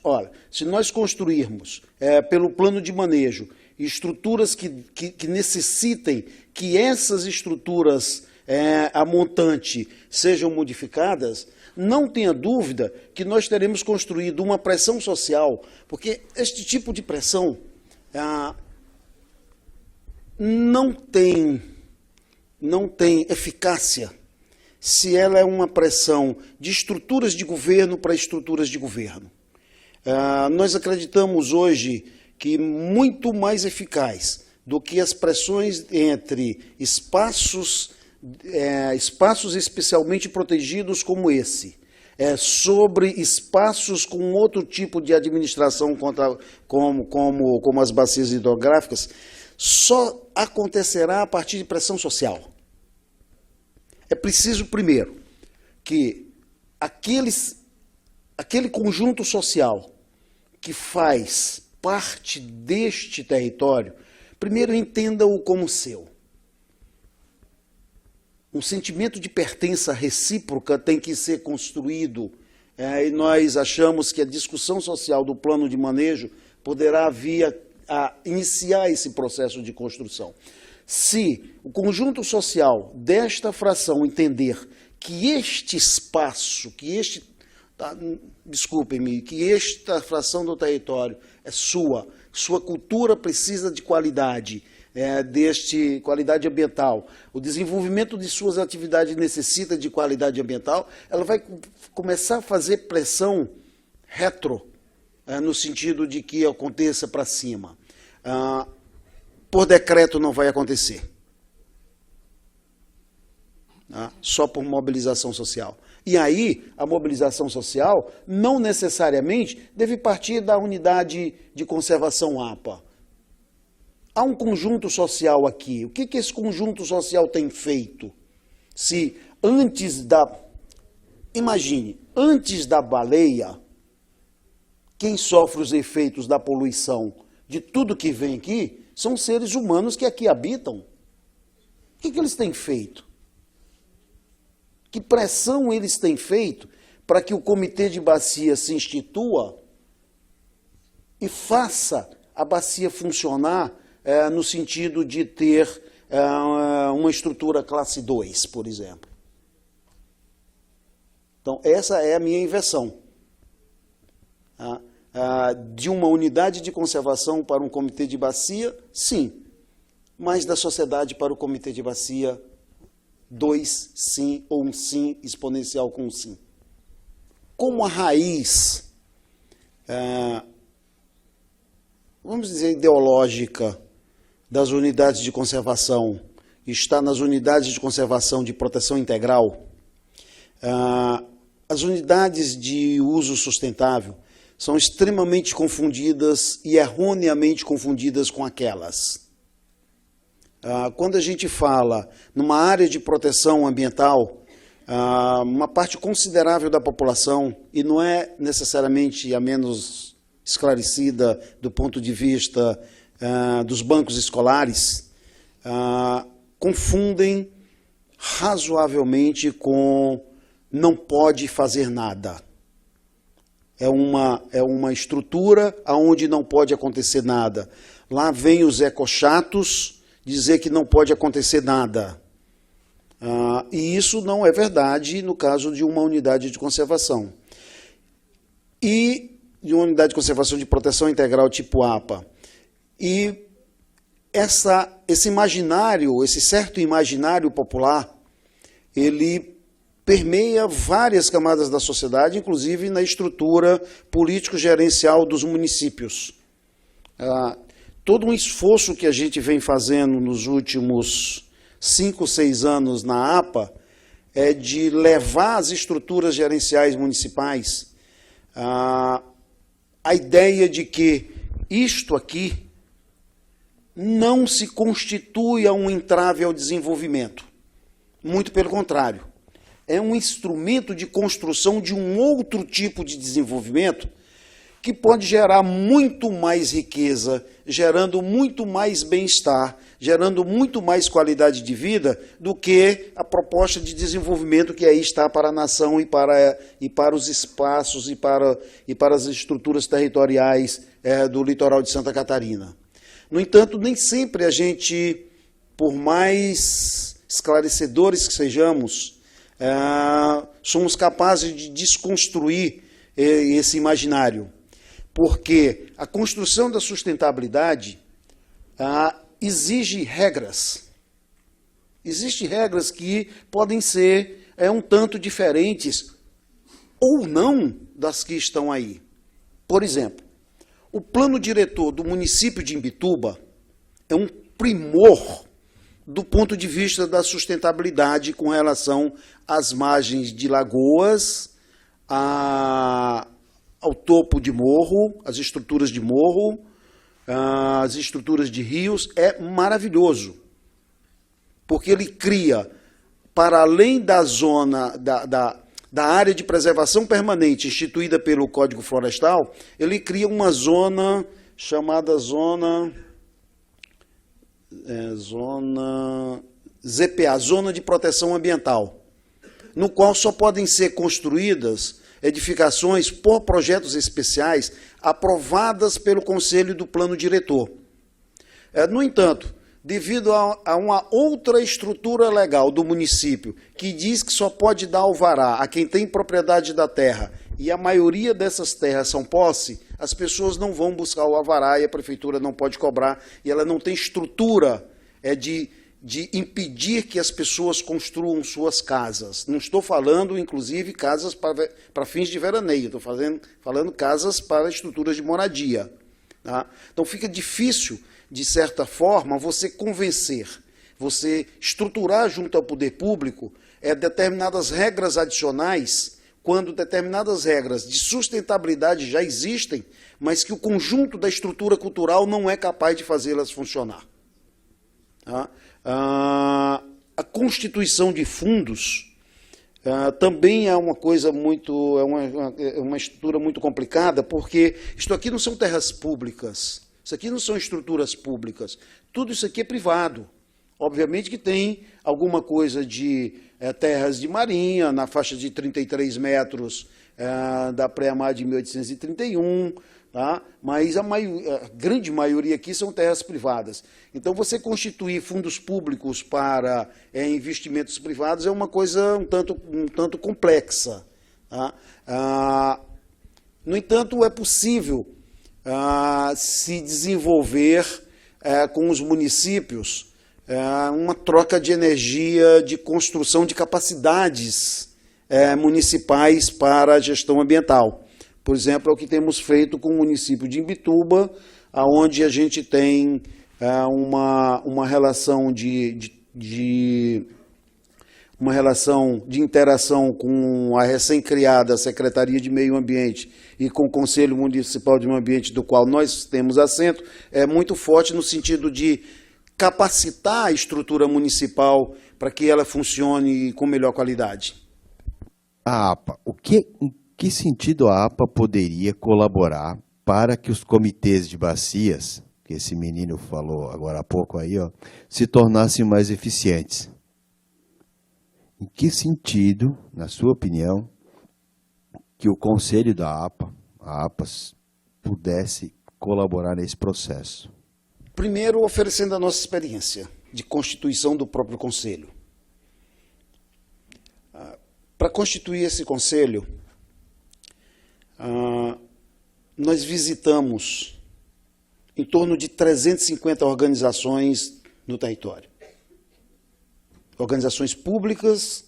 pelo plano de manejo, estruturas que necessitem que essas estruturas a montante sejam modificadas, não tenha dúvida que nós teremos construído uma pressão social, porque este tipo de pressão não tem eficácia se ela é uma pressão de estruturas de governo para estruturas de governo. Nós acreditamos hoje que muito mais eficaz do que as pressões entre espaços especialmente protegidos como esse, sobre espaços com outro tipo de administração como as bacias hidrográficas, só acontecerá a partir de pressão social. É preciso, primeiro, que aquele conjunto social que faz parte deste território, primeiro entenda-o como seu. Um sentimento de pertença recíproca tem que ser construído, e nós achamos que a discussão social do plano de manejo poderá vir a iniciar esse processo de construção. Se o conjunto social desta fração entender que este espaço, que esta fração do território é sua cultura precisa de qualidade, qualidade ambiental, o desenvolvimento de suas atividades necessita de qualidade ambiental, ela vai começar a fazer pressão retro, no sentido de que aconteça para cima. Por decreto não vai acontecer. Só por mobilização social. E aí, a mobilização social não necessariamente deve partir da unidade de conservação APA. Há um conjunto social aqui. O que esse conjunto social tem feito? Se imagine, antes da baleia, quem sofre os efeitos da poluição de tudo que vem aqui são seres humanos que aqui habitam. O que eles têm feito? Que pressão eles têm feito para que o Comitê de Bacia se institua e faça a bacia funcionar no sentido de ter uma estrutura classe 2, por exemplo. Então, essa é a minha inversão. De uma unidade de conservação para um comitê de bacia, sim, mas da sociedade para o comitê de bacia, 2 sim, ou um sim exponencial com um sim. Como a raiz, vamos dizer, ideológica das unidades de conservação está nas unidades de conservação de proteção integral, as unidades de uso sustentável são extremamente confundidas e erroneamente confundidas com aquelas. Quando a gente fala numa área de proteção ambiental, uma parte considerável da população, e não é necessariamente a menos esclarecida do ponto de vista dos bancos escolares, confundem razoavelmente com não pode fazer nada. É uma estrutura onde não pode acontecer nada. Lá vem os ecochatos dizer que não pode acontecer nada. E isso não é verdade no caso de uma unidade de conservação. E de uma unidade de conservação de proteção integral tipo APA. E esse imaginário, esse certo imaginário popular, ele permeia várias camadas da sociedade, inclusive na estrutura político-gerencial dos municípios. Todo um esforço que a gente vem fazendo nos últimos 5, 6 anos na APA é de levar as estruturas gerenciais municipais a ideia de que isto aqui não se constitui a um entrave ao desenvolvimento. Muito pelo contrário. É um instrumento de construção de um outro tipo de desenvolvimento que pode gerar muito mais riqueza, gerando muito mais bem-estar, gerando muito mais qualidade de vida do que a proposta de desenvolvimento que aí está para a nação e para os espaços e para as estruturas territoriais do litoral de Santa Catarina. No entanto, nem sempre a gente, por mais esclarecedores que sejamos, somos capazes de desconstruir esse imaginário. Porque a construção da sustentabilidade exige regras. Existem regras que podem ser um tanto diferentes ou não das que estão aí. Por exemplo, o plano diretor do município de Imbituba é um primor do ponto de vista da sustentabilidade com relação às margens de lagoas, ao topo de morro, as estruturas de morro, as estruturas de rios, é maravilhoso. Porque ele cria, para além da zona, da área de preservação permanente instituída pelo Código Florestal, ele cria uma zona chamada zona ZPA, Zona de Proteção Ambiental, no qual só podem ser construídas edificações por projetos especiais aprovadas pelo Conselho do Plano Diretor. No entanto, devido a uma outra estrutura legal do município, que diz que só pode dar alvará a quem tem propriedade da terra, e a maioria dessas terras são posse, as pessoas não vão buscar o alvará e a prefeitura não pode cobrar, e ela não tem estrutura de impedir que as pessoas construam suas casas. Não estou falando, inclusive, casas para fins de veraneio, estou falando casas para estruturas de moradia. Tá? Então fica difícil, de certa forma, você convencer, você estruturar junto ao poder público determinadas regras adicionais, quando determinadas regras de sustentabilidade já existem, mas que o conjunto da estrutura cultural não é capaz de fazê-las funcionar. Tá? A constituição de fundos também é uma coisa muito, uma estrutura muito complicada, porque isto aqui não são terras públicas, isso aqui não são estruturas públicas, tudo isso aqui é privado. Obviamente que tem alguma coisa de terras de marinha, na faixa de 33 metros da pré-amar de 1831, tá? Mas a grande maioria aqui são terras privadas. Então, você constituir fundos públicos para investimentos privados é uma coisa um tanto complexa. Tá? No entanto, é possível se desenvolver com os municípios uma troca de energia, de construção de capacidades municipais para a gestão ambiental. Por exemplo, é o que temos feito com o município de Imbituba, onde a gente tem uma relação de interação com a recém-criada Secretaria de Meio Ambiente e com o Conselho Municipal de Meio Ambiente, do qual nós temos assento, é muito forte no sentido de capacitar a estrutura municipal para que ela funcione com melhor qualidade. A APA, em que sentido a APA poderia colaborar para que os comitês de bacias, que esse menino falou agora há pouco aí, se tornassem mais eficientes? Em que sentido, na sua opinião, que o conselho da APA, a APA, pudesse colaborar nesse processo? Primeiro, oferecendo a nossa experiência de constituição do próprio conselho. Para constituir esse conselho, nós visitamos em torno de 350 organizações no território. Organizações públicas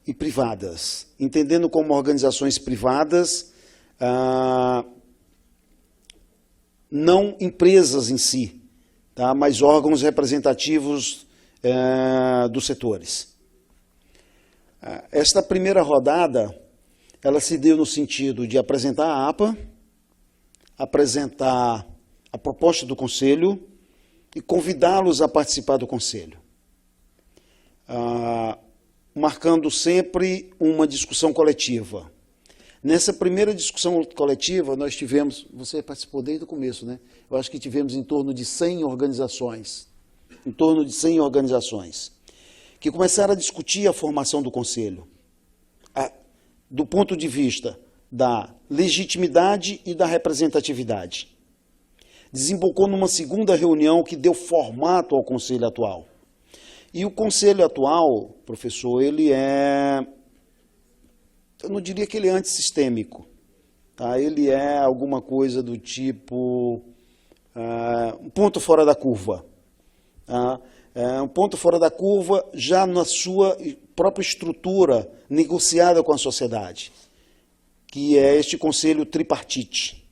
e privadas, entendendo como organizações privadas, não empresas em si, tá? Mas órgãos representativos dos setores. Esta primeira rodada, ela se deu no sentido de apresentar a APA, apresentar a proposta do Conselho e convidá-los a participar do Conselho. Marcando sempre uma discussão coletiva. Nessa primeira discussão coletiva, nós tivemos, você participou desde o começo, né? Eu acho que tivemos em torno de 100 organizações, que começaram a discutir a formação do Conselho, do ponto de vista da legitimidade e da representatividade. Desembocou numa segunda reunião que deu formato ao Conselho atual. E o Conselho atual, professor, ele eu não diria que ele é antissistêmico, tá? Ele é alguma coisa do tipo um ponto fora da curva. Tá? Um ponto fora da curva já na sua própria estrutura negociada com a sociedade, que é este conselho tripartite,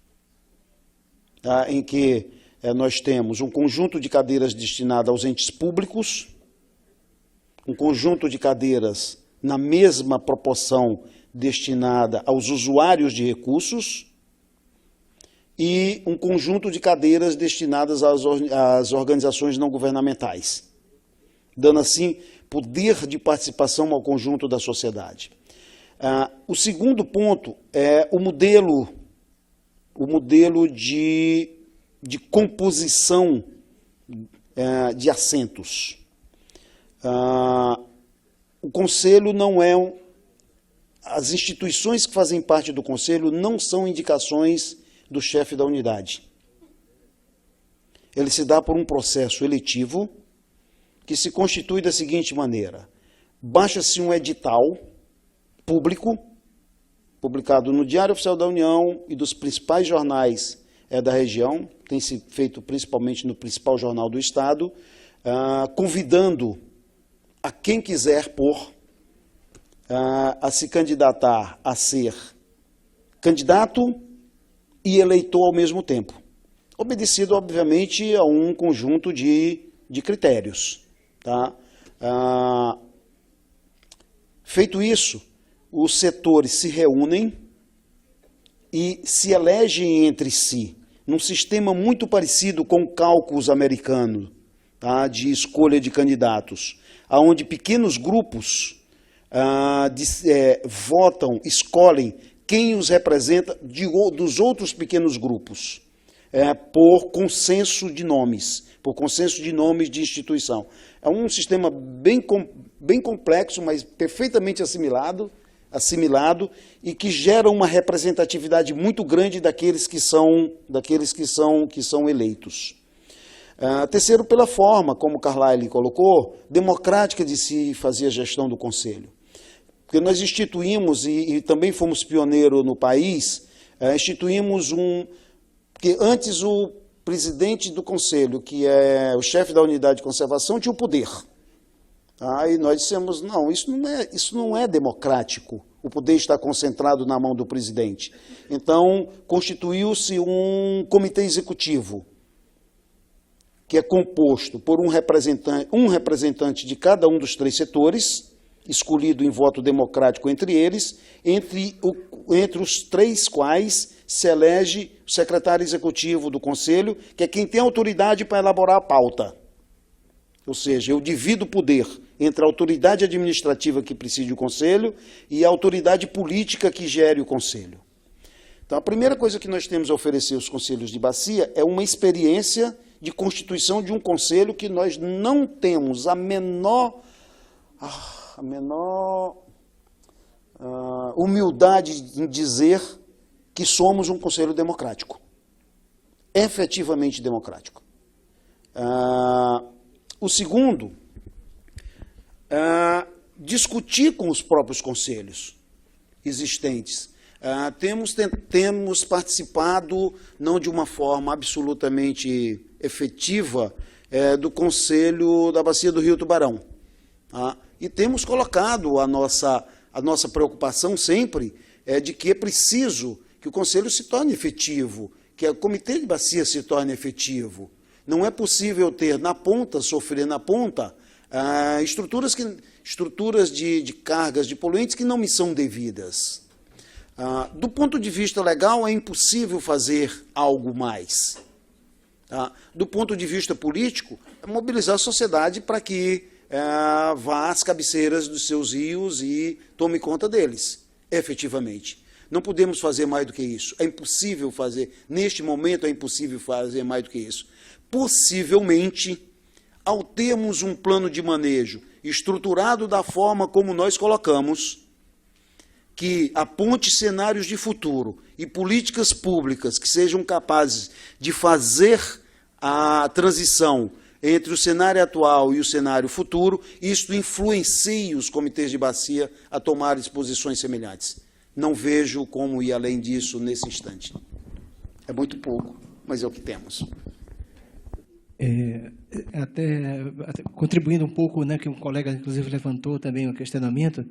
tá? Em que nós temos um conjunto de cadeiras destinadas aos entes públicos, um conjunto de cadeiras na mesma proporção destinada aos usuários de recursos e um conjunto de cadeiras destinadas às organizações não governamentais, dando assim poder de participação ao conjunto da sociedade. O segundo ponto é o modelo de composição de assentos. O Conselho não é... As instituições que fazem parte do Conselho não são indicações do chefe da unidade. Ele se dá por um processo eletivo que se constitui da seguinte maneira: baixa-se um edital público, publicado no Diário Oficial da União e dos principais jornais da região, tem se feito principalmente no principal jornal do Estado, convidando a quem quiser a se candidatar a ser candidato e eleitor ao mesmo tempo, obedecido, obviamente, a um conjunto de critérios. Tá? Feito isso, os setores se reúnem e se elegem entre si, num sistema muito parecido com o caucus americano, tá? De escolha de candidatos, onde pequenos grupos votam, escolhem quem os representa dos outros pequenos grupos, por consenso de nomes de instituição. É um sistema bem complexo, mas perfeitamente assimilado e que gera uma representatividade muito grande daqueles que são eleitos. Terceiro, pela forma, como o Carlyle colocou, democrática de se fazer a gestão do Conselho. Porque nós instituímos, e também fomos pioneiros no país, instituímos porque antes o presidente do Conselho, que é o chefe da unidade de conservação, tinha o poder. E nós dissemos, não, isso não é democrático, o poder está concentrado na mão do presidente. Então, constituiu-se um comitê executivo, que é composto por um representante de cada um dos 3 setores, escolhido em voto democrático entre eles, entre os 3 quais se elege o secretário executivo do Conselho, que é quem tem autoridade para elaborar a pauta. Ou seja, eu divido o poder entre a autoridade administrativa que preside o Conselho e a autoridade política que gere o Conselho. Então, a primeira coisa que nós temos a oferecer aos conselhos de bacia é uma experiência de constituição de um Conselho que nós não temos a menor humildade em dizer que somos um Conselho democrático, efetivamente democrático. O segundo, discutir com os próprios conselhos existentes. Temos participado, não de uma forma absolutamente efetiva, do Conselho da Bacia do Rio Tubarão. E temos colocado a nossa preocupação sempre de que é preciso que o Conselho se torne efetivo, que o Comitê de Bacia se torne efetivo. Não é possível ter sofrer na ponta, estruturas de cargas de poluentes que não me são devidas. Do ponto de vista legal, é impossível fazer algo mais. Do ponto de vista político, é mobilizar a sociedade para que vá às cabeceiras dos seus rios e tome conta deles, efetivamente. Não podemos fazer mais do que isso. É impossível fazer, neste momento é impossível fazer mais do que isso. Possivelmente, ao termos um plano de manejo estruturado da forma como nós colocamos, que aponte cenários de futuro e políticas públicas que sejam capazes de fazer a transição entre o cenário atual e o cenário futuro, isto influencia os comitês de bacia a tomar posições semelhantes. Não vejo como ir além disso nesse instante. É muito pouco, mas é o que temos. Até contribuindo um pouco, né, que um colega, inclusive, levantou também um questionamento,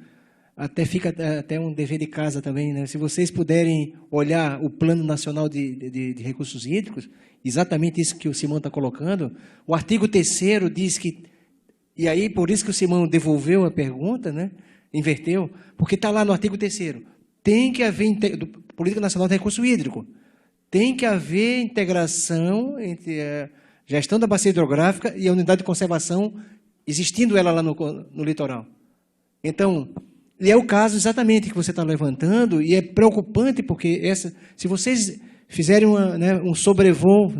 fica até um dever de casa também, né? Se vocês puderem olhar o Plano Nacional de Recursos Hídricos, exatamente isso que o Simão está colocando, o artigo 3º diz que, e aí por isso que o Simão devolveu a pergunta, né? inverteu, porque está lá no artigo 3º. Tem que haver Política Nacional de Recurso Hídrico. Tem que haver integração entre a gestão da bacia hidrográfica e a unidade de conservação, existindo ela lá no litoral. Então, e é o caso exatamente que você está levantando, e é preocupante porque se vocês fizerem um sobrevoo,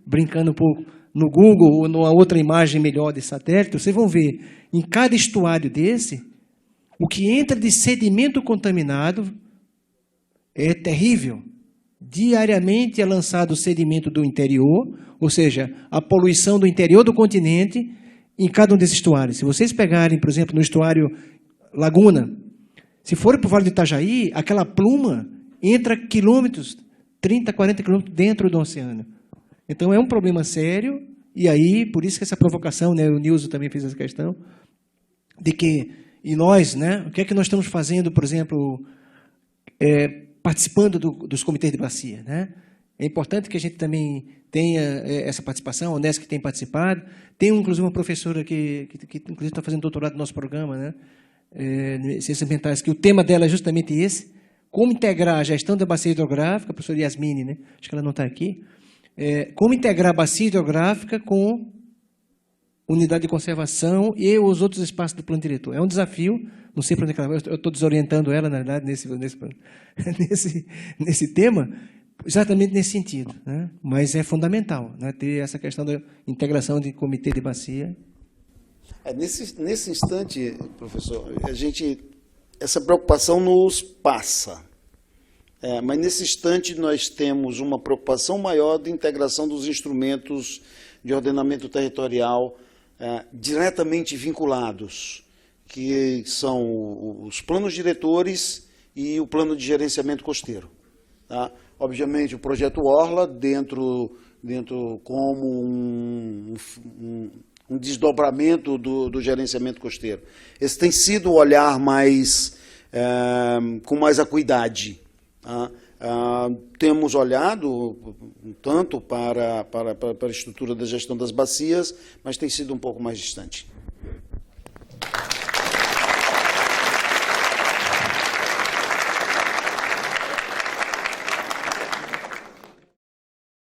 brincando um pouco, no Google ou numa outra imagem melhor de satélite, vocês vão ver, em cada estuário desse, o que entra de sedimento contaminado é terrível. Diariamente é lançado sedimento do interior, ou seja, a poluição do interior do continente em cada um desses estuários. Se vocês pegarem, por exemplo, no estuário Laguna, se forem para o Vale do Itajaí, aquela pluma entra quilômetros, 30, 40 quilômetros dentro do oceano. Então é um problema sério, e aí, por isso que essa provocação, o Nilson também fez essa questão, de que, e nós, o que é que nós estamos fazendo, por exemplo, participando dos comitês de bacia, É importante que a gente também tenha essa participação, a Unesc tem participado. Tem, inclusive, uma professora que inclusive, está fazendo doutorado no nosso programa, Ciências Ambientais, que o tema dela é justamente esse, como integrar a gestão da bacia hidrográfica, a professora Yasmine, acho que ela não está aqui, como integrar a bacia hidrográfica com unidade de conservação e os outros espaços do plano diretor. É um desafio, não sei para onde ela vai, eu estou desorientando ela, na verdade, nesse tema, exatamente nesse sentido. Mas é fundamental ter essa questão da integração de comitê de bacia. Nesse instante, professor, essa preocupação nos passa. Mas nesse instante nós temos uma preocupação maior de integração dos instrumentos de ordenamento territorial diretamente vinculados, que são os planos diretores e o plano de gerenciamento costeiro. Tá? Obviamente, o projeto Orla, dentro como um desdobramento do gerenciamento costeiro. Esse tem sido o olhar com mais acuidade. Tá? Temos olhado tanto para a estrutura da gestão das bacias, mas tem sido um pouco mais distante.